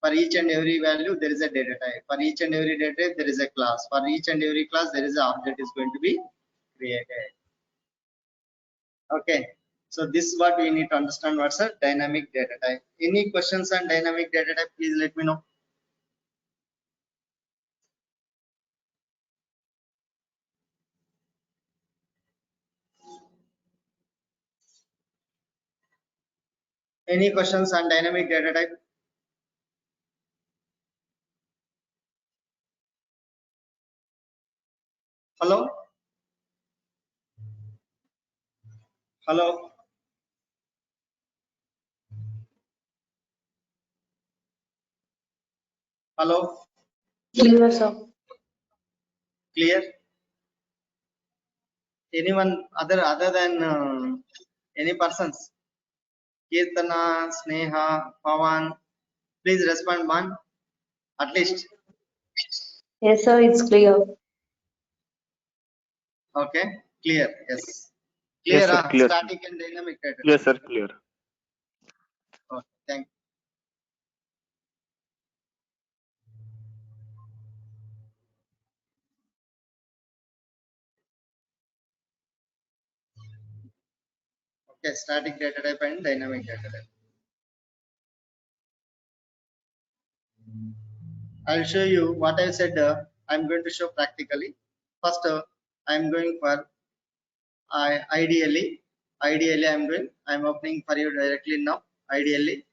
For each and every value there is a data type. For each and every data type there is a class. For each and every class there is an object is going to be created. Okay, so this is what we need to understand, what's a dynamic data type. Any questions on dynamic data type, please let me know. Any questions on dynamic data type? Hello, hello. Hello, Clear, sir. clear? Anyone other than any persons? Kirtana, Sneha, Pawan, please respond one at least. Yes, sir, it's clear. Okay, clear. Yes, Yes, clear. sir, clear. Static and dynamic data. Yes, sir, clear. Okay, thank you. Okay, static data type and dynamic data type. I'll show you what I said. I'm going to show practically. First, I'm going for ideally. Ideally, I'm opening for you directly now. Ideally.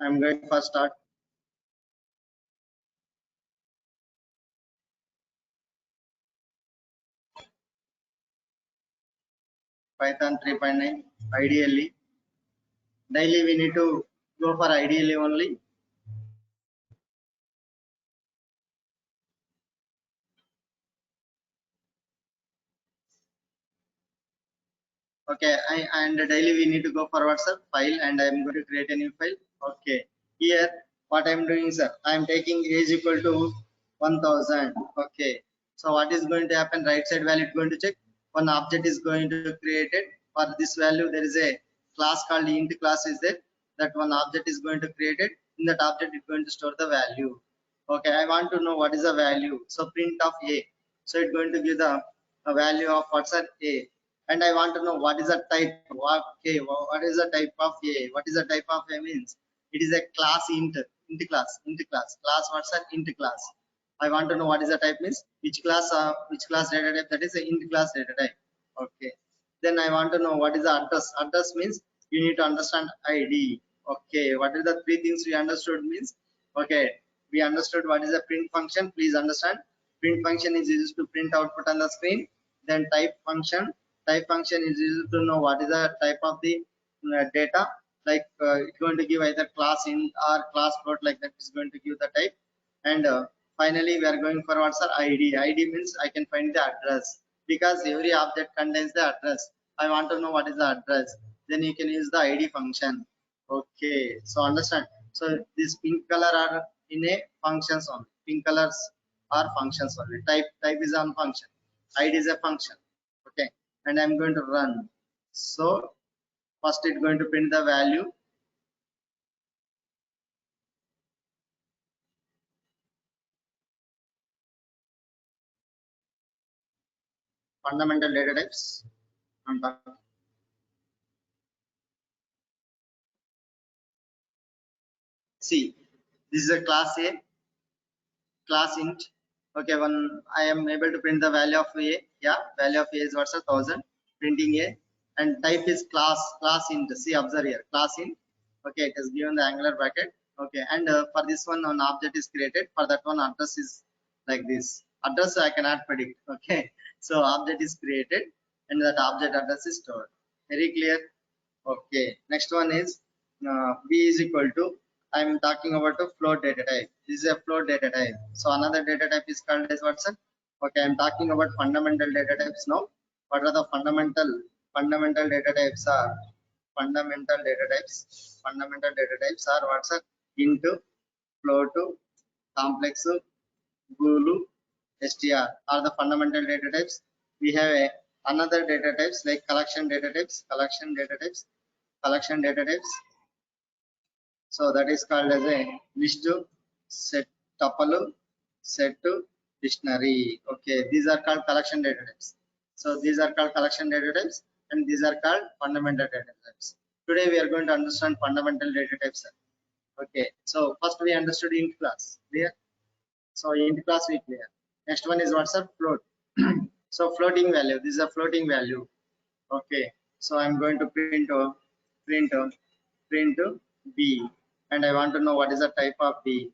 I'm going for start. Python 3.9. Ideally. Daily we need to go for ideally only. Okay, and daily we need to go forward, sir. File, and I'm going to create a new file. Okay, here what I'm doing, sir, I'm taking age equal to 1000. Okay, so what is going to happen? Right side value is going to check. One object is going to create it. For this value, there is a class called int class is there. That one object is going to create it. In that object, it's going to store the value. Okay, I want to know what is the value. So print of a. So it's going to give the value of what's at a. And I want to know what is the type. Okay, what is the type of a? What is the type of a means? It is a class int class. Class what's an int class? I want to know what is the type means which class data type, that is a int class data type. Okay. Then I want to know what is the address. Address means you need to understand ID. Okay. What is the three things we understood means? Okay. We understood what is the print function. Please understand. Print function is used to print output on the screen. Then type function. Type function is used to know what is the type of the data. Like it's going to give either class int or class float, like that is going to give the type. And finally we are going for what's our ID. ID means I can find the address, because every object contains the address. I want to know what is the address. Then you can use the ID function. Okay, so understand. So this pink color are in a functions only. Pink colors are functions only. Type is on function. ID is a function. Okay, and I'm going to run. So first it's going to print the value. Fundamental data types. See, this is a class A, class int. Okay, when I am able to print the value of a, yeah, value of a is what's 1000, printing a, and type is class int. See, observe here, class int. Okay, it is given the angular bracket. Okay, and for this one, an object is created. For that one, address is like this. Address I cannot predict. Okay, so object is created, and that object address is stored. Very clear. Okay, next one is b is equal to, I'm talking about a float data type. This is a float data type. So another data type is called as what's it? Okay, I'm talking about fundamental data types now. What are the fundamental data types are? Fundamental data types. Fundamental data types are what's it? Int, float, complex, bool, str are the fundamental data types. We have another data types like collection data types. Collection data types. So that is called as a list, set, tuple, set, dictionary. Okay, these are called collection data types. So these are called collection data types, and these are called fundamental data types. Today we are going to understand fundamental data types. Okay, so first we understood int class. Clear? So int class we clear. Next one is what's a float. So floating value. This is a floating value. Okay, so I'm going to print b, and I want to know what is the type of b,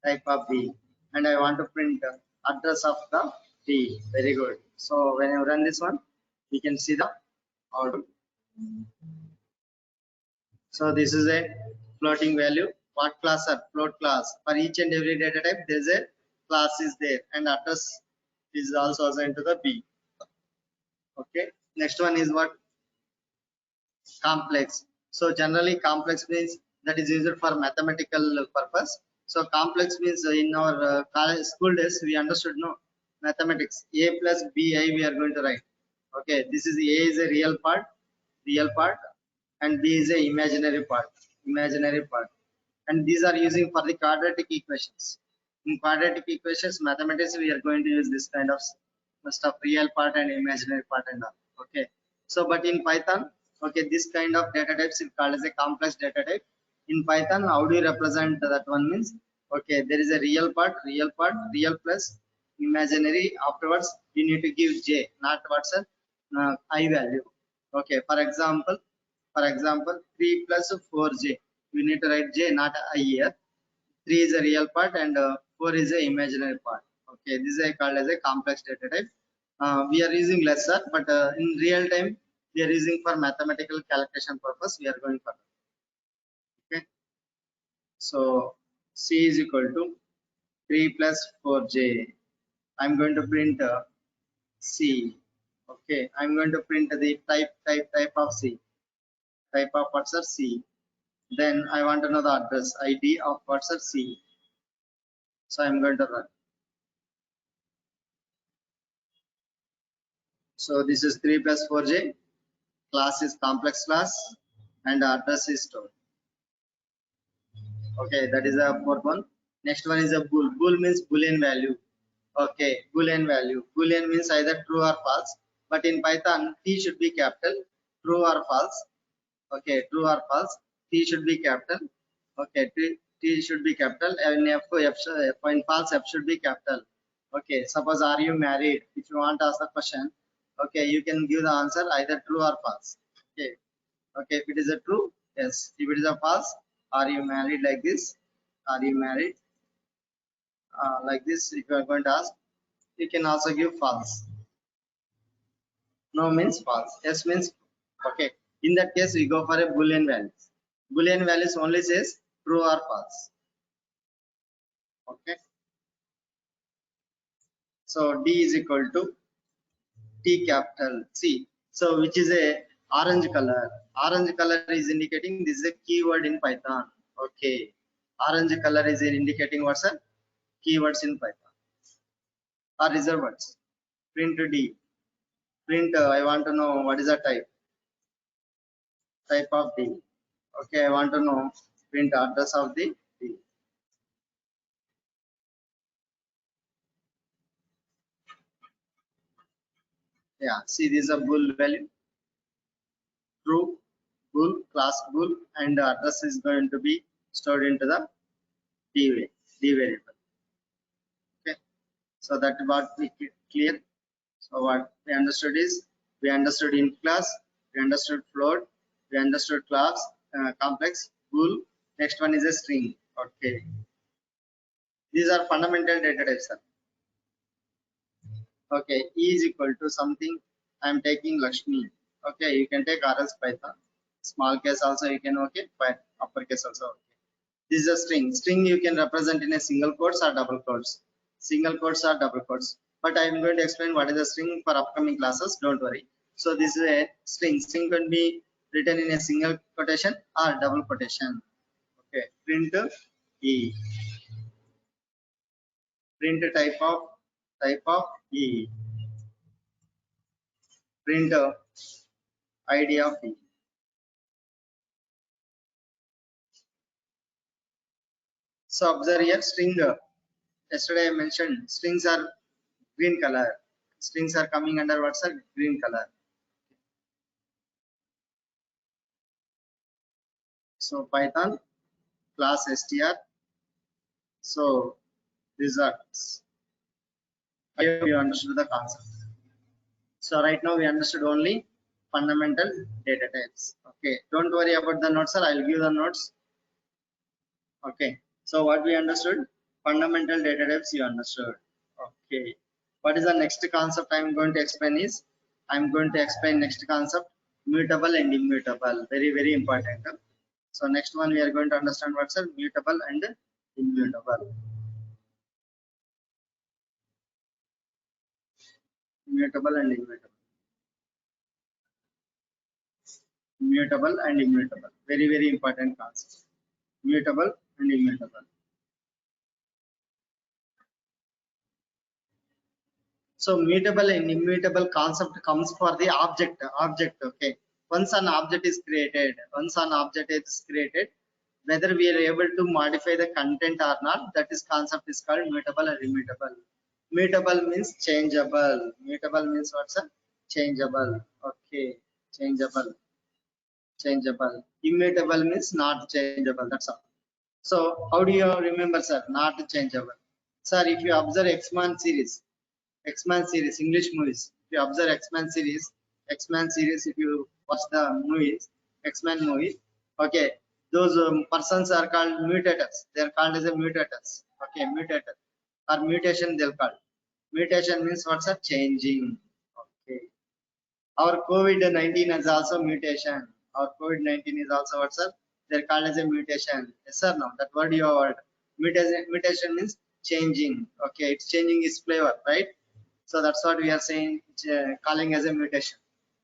and I want to print address of the b. Very good. So when you run this one, We can see the output. So this is a floating value. What class are float class? For each and every data type, there is a class is there, and address is also assigned to the B. Okay. Next one is what? Complex. So generally complex means that is used for mathematical purpose. So complex means in our college school days we understood no mathematics. A plus bi we are going to write. Okay, this is A is a real part, and B is a imaginary part, and these are using for the quadratic equations. In quadratic equations, mathematics we are going to use this kind of stuff, real part and imaginary part and all. Okay, so but in Python, okay, this kind of data types is called as a complex data type. In Python, how do you represent that one means? Okay, there is a real part, real plus imaginary. Afterwards, you need to give j, not what's a I value. Okay, for example, 3 plus 4j. You need to write j, not I here. 3 is a real part and 4 is a imaginary part. Okay, this is called as a complex data type. We are using lesser, but in real time, we are using for mathematical calculation purpose. We are going for that. Okay, so C is equal to 3 plus 4j. I'm going to print C. Okay, I'm going to print the type of C. Type of parser C. Then I want to know the address ID of parser C. So I'm going to run. So this is 3 plus 4j. Class is complex class and address is stored. Okay, that is the fourth one. Next one is a bool. Bool means boolean value. Okay, boolean value. Boolean means either true or false. But in Python, T should be capital. True or false. Okay, true or false. T should be capital. Okay, T should be capital. And in false, F should be capital. Okay, suppose are you married? If you want to ask the question, okay, you can give the answer either true or false. Okay, okay, if it is a true, yes. If it is a false, are you married like this? Are you married like this? If you are going to ask, you can also give false. No means false. Yes means okay. In that case, we go for a boolean values. Boolean values only says true or false. Okay. So D is equal to T capital C. So which is a orange color. Orange color is indicating this is a keyword in Python. Okay. Orange color is indicating what's a keywords in Python or reserved words. Print D. Print I want to know what is the type of D. Okay, I want to know print address of the D. Yeah, see this is a bool value. True, bool, class bool, and the address is going to be stored into the D variable. Okay, so that what we clear. So what we understood is we understood int class, we understood float, we understood class, complex, bool. Next one is a string. Okay, these are fundamental data types, sir. Okay, E is equal to something. I am taking Lakshmi. Okay, you can take RS Python. Small case also you can okay, but uppercase also okay. This is a string. String you can represent in a single quotes or double quotes. Single quotes or double quotes. But I am going to explain what is a string for upcoming classes. Don't worry. So this is a string. String can be written in a single quotation or double quotation. Okay. Print E. Print type of E. Print ID of E. So observe here string. Yesterday I mentioned strings are green color. Strings are coming under what's a green color. So Python class str. So results. I hope you understood the concept. So right now we understood only fundamental data types. Okay, don't worry about the notes, sir. I'll give the notes. Okay, so what we understood? Fundamental data types you understood. Okay, what is the next concept I'm going to explain is I'm going to explain next concept, mutable and immutable. Very, very important. So next one we are going to understand what's a mutable and immutable. Mutable and immutable. Mutable and immutable. Very, very important concept. Mutable and immutable. So mutable and immutable concept comes for the object. Okay. Once an object is created, whether we are able to modify the content or not, that is concept is called mutable or immutable. Mutable means changeable. Mutable means what's a changeable. Okay, changeable. Immutable means not changeable. That's all. So how do you remember, sir? Not changeable. Sir, if you observe X-Man series, English movies. If you observe X-Man series, if you watch the movies, X-Men movie, okay, those persons are called mutators. They are called as a mutators. Okay, mutator or mutation they'll call. Mutation means what's a changing. Okay. Our COVID-19 is also mutation. Our COVID-19 is also what's up? They're called as a mutation. Yes or no? That word you heard. Mutation means changing. Okay, it's changing its flavor, right? So that's what we are saying, calling as a mutation.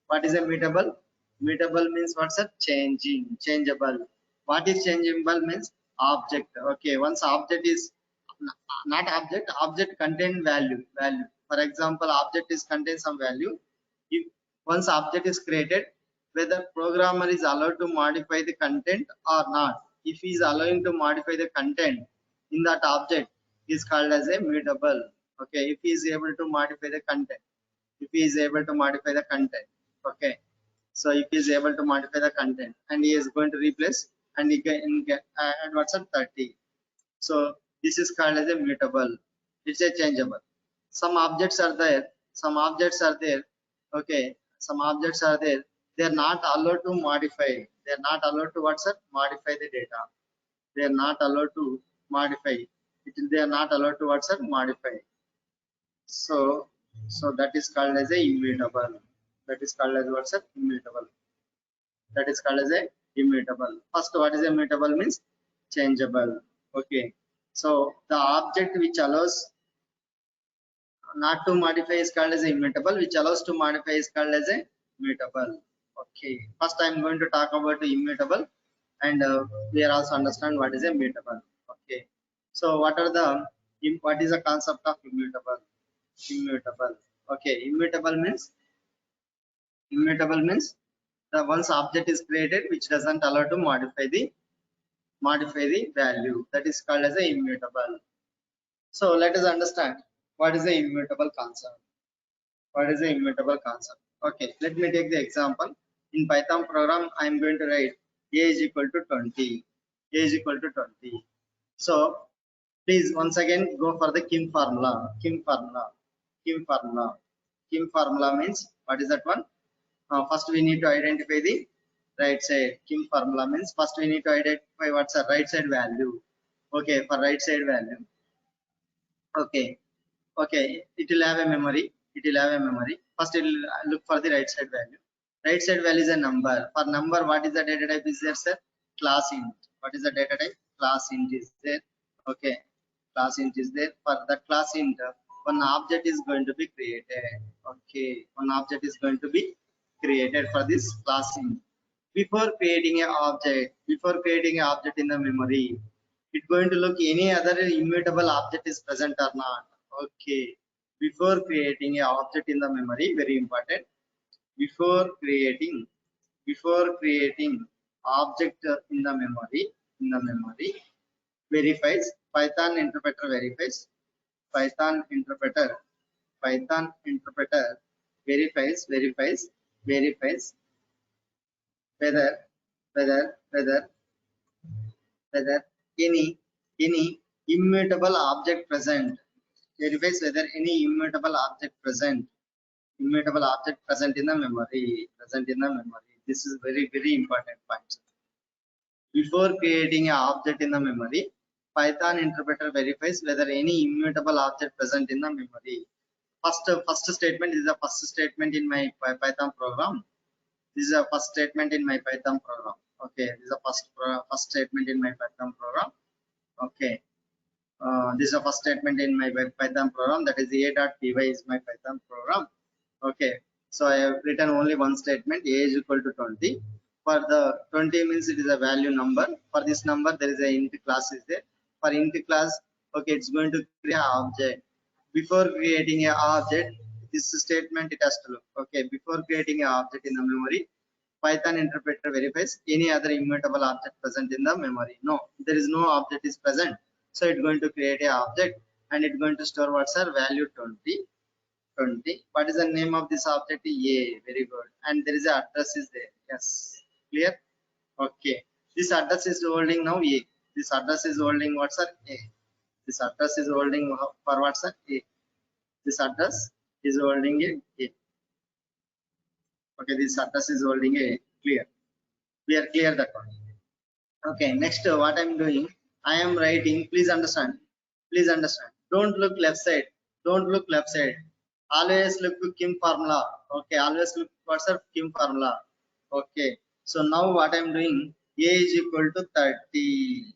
What is a mutable? Mutable means what's a changing, changeable. What is changeable means object. Okay, once object is not object, object contain value. For example, object is contain some value. If once object is created, whether programmer is allowed to modify the content or not. If he is allowing to modify the content in that object, is called as a mutable. Okay, if he is able to modify the content, okay, so if he is able to modify the content and he is going to replace and he can get add what's up 30. So this is called as a mutable. It's a changeable. Some objects are there, okay, some objects are there, they are not allowed to modify, they are not allowed to what's up modify the data, they are not allowed to modify it, they are not allowed to what's up modify. So that is called as a immutable. That is called as what's a immutable. That is called as a immutable. First, what is immutable means changeable. Okay. So the object which allows not to modify is called as immutable, which allows to modify is called as a mutable. Okay. First, I am going to talk about the immutable, and we are also understand what is a mutable. Okay. So what is the concept of immutable? Immutable. Okay, immutable means the once object is created which doesn't allow to modify the value, that is called as a immutable. So let us understand what is the immutable concept. What is the immutable concept? Okay, let me take the example. In Python program, I am going to write a is equal to 20. A is equal to 20. So please once again go for the Kim formula. Kim formula means what is that one? First we need to identify the right side. Kim formula means first we need to identify what's the right side value. Okay, for right side value. Okay, it will have a memory. First it will look for the right side value. Right side value is a number. For number, what is the data type is there, sir? Class int. What is the data type? Class int is there. Okay, class int is there. For the class int, one object is going to be created. Okay, one object is going to be created for this class int. Before creating an object in the memory, it's going to look any other immutable object is present or not. Okay, before creating an object in the memory, very important. Before creating object in the memory, verifies, Python interpreter verifies whether whether any immutable object present, verifies whether any immutable object present in the memory, this is very, very important point. Before creating an object in the memory, Python interpreter verifies whether any immutable object present in the memory. first statement is the first statement in my Python program. This is a first statement in my Python program. Okay, this is a first statement in my Python program. Okay, this is a first statement in my Python program. That is a.py is my Python program. Okay, so I have written only one statement. A is equal to 20. For the 20 means it is a value number. For this number there is a int class is there. For int class, okay, it's going to create an object. Before creating an object, this statement it has to look. Okay, before creating an object in the memory, Python interpreter verifies any other immutable object present in the memory. No, there is no object is present. So it's going to create an object and it's going to store what's our value 20. 20. What is the name of this object? A. Very good. And there is an address is there. Yes. Clear? Okay. This address is holding now A. This address is holding what's our A. This address is holding for what's our A. This address is holding A. Okay. This address is holding A. Clear. We are clear that one. Okay. Next, what I'm doing, I am writing. Please understand. Please understand. Don't look left side. Don't look left side. Always look to Kim formula. Okay, always look what's our Kim formula. Okay, so now what I'm doing, A is equal to 30,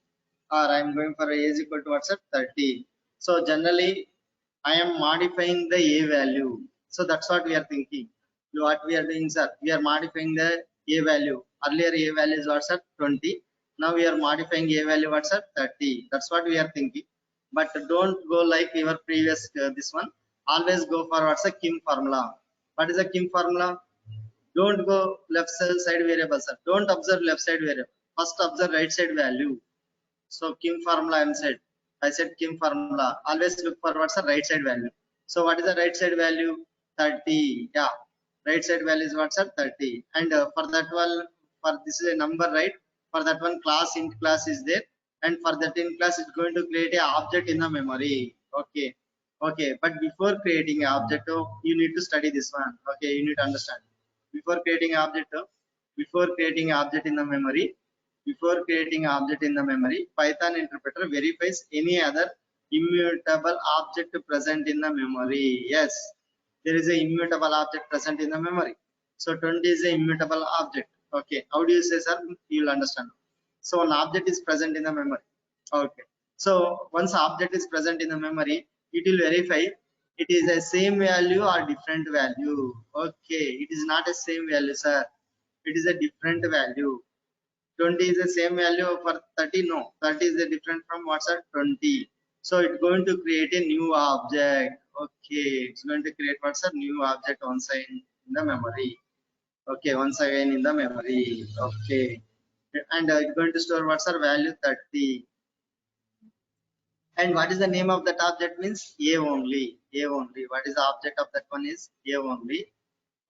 or I'm going for A is equal to what's up 30. So generally, I am modifying the A value. So that's what we are thinking. What we are doing, sir, we are modifying the A value. Earlier A value is what's up 20. Now we are modifying A value what's up 30. That's what we are thinking. But don't go like your previous this one. Always go for what's a Kim formula. What is a Kim formula? Don't go left side variable, sir. Don't observe left side variable. First observe right side value. So Kim formula I said Kim formula. Always look for what's the right side value. So what is the right side value? 30. Yeah. Right side value is what's at 30. And for that one, for this is a number, right? For that one class int class is there. And for that int class it's going to create a object in the memory. Okay. Okay, but before creating an object, you need to study this one. Okay, you need to understand. Before creating an object, in the memory, Python interpreter verifies any other immutable object present in the memory. Yes, there is an immutable object present in the memory. So 20 is an immutable object. Okay, how do you say, sir? You will understand. So an object is present in the memory. Okay, so once object is present in the memory, it will verify it is a same value or different value. Okay, it is not a same value, sir. It is a different value. 20 is the same value for 30. No, 30 is a different from what's at 20. So it's going to create a new object. Okay, it's going to create what's a new object once again in the memory. Okay, once again in the memory. Okay, and it's going to store what's our value 30. And what is the name of that object means A only. A only. What is the object of that one is A only.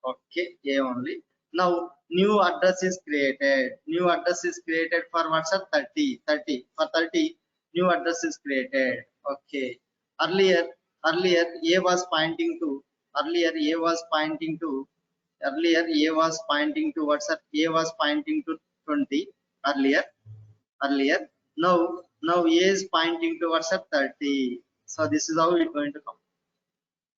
Okay, A only. Now new address is created. New address is created for what's up 30. 30. For 30, new address is created. Okay. Earlier A was pointing to what's up? A was pointing to 20 earlier. Now A is pointing towards a 30. So this is how it's going to come.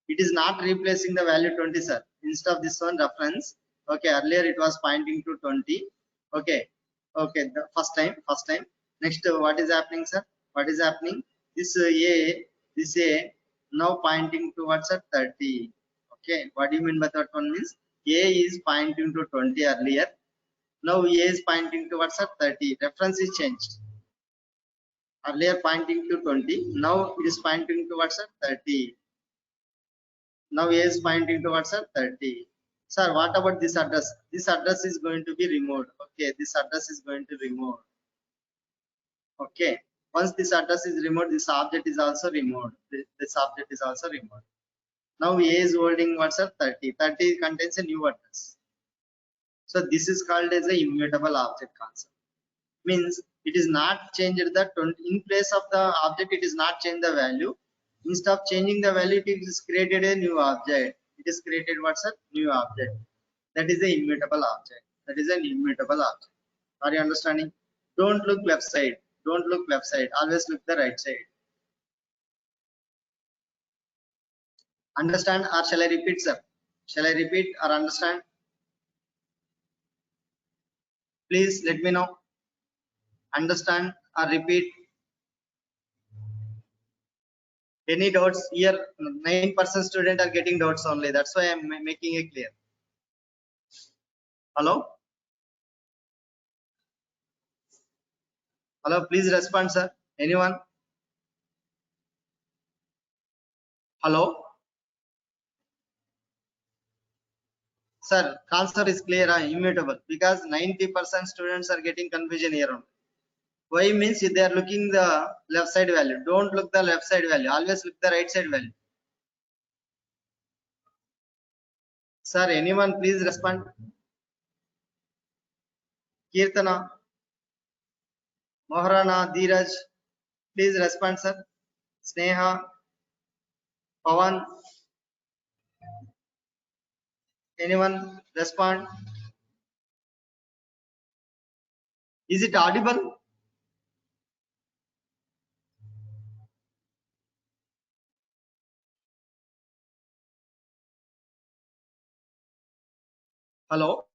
It is not replacing the value 20, sir. Instead of this one reference, okay, earlier it was pointing to 20. Okay, the first time. Next, what is happening, sir? What is happening? This A now pointing towards a 30. Okay, what do you mean by that one means? A is pointing to 20 earlier. Now A is pointing towards a 30. Reference is changed. Earlier pointing to 20, now it is pointing towards a 30. Now A is pointing towards a 30. Sir, what about this address? This address is going to be removed. Okay, this address is going to remove. Okay, once this address is removed, this object is also removed. This object is also removed. Now A is holding what's a 30. 30 contains a new address. So this is called as a immutable object concept. Means it is not changed the 20 in place of the object, it is not changed the value. Instead of changing the value, it is created a new object. It is created what's a new object. That is a immutable object. That is an immutable object. Are you understanding? Don't look left side. Don't look left side. Always look the right side. Understand or shall I repeat, sir? Shall I repeat or understand? Please let me know. Understand or repeat? Any doubts? Here 9% student are getting doubts only. That's why I'm making it clear. Hello? Hello, please respond, sir. Anyone? Hello? Sir, concept is clear and immutable because 90% students are getting confusion here only. Why means if they are looking the left side value. Don't look the left side value. Always look the right side value. Sir, anyone please respond. Kirtana, Maharana, Dheeraj, please respond, sir. Sneha, Pawan, anyone respond? Is it audible? Hello?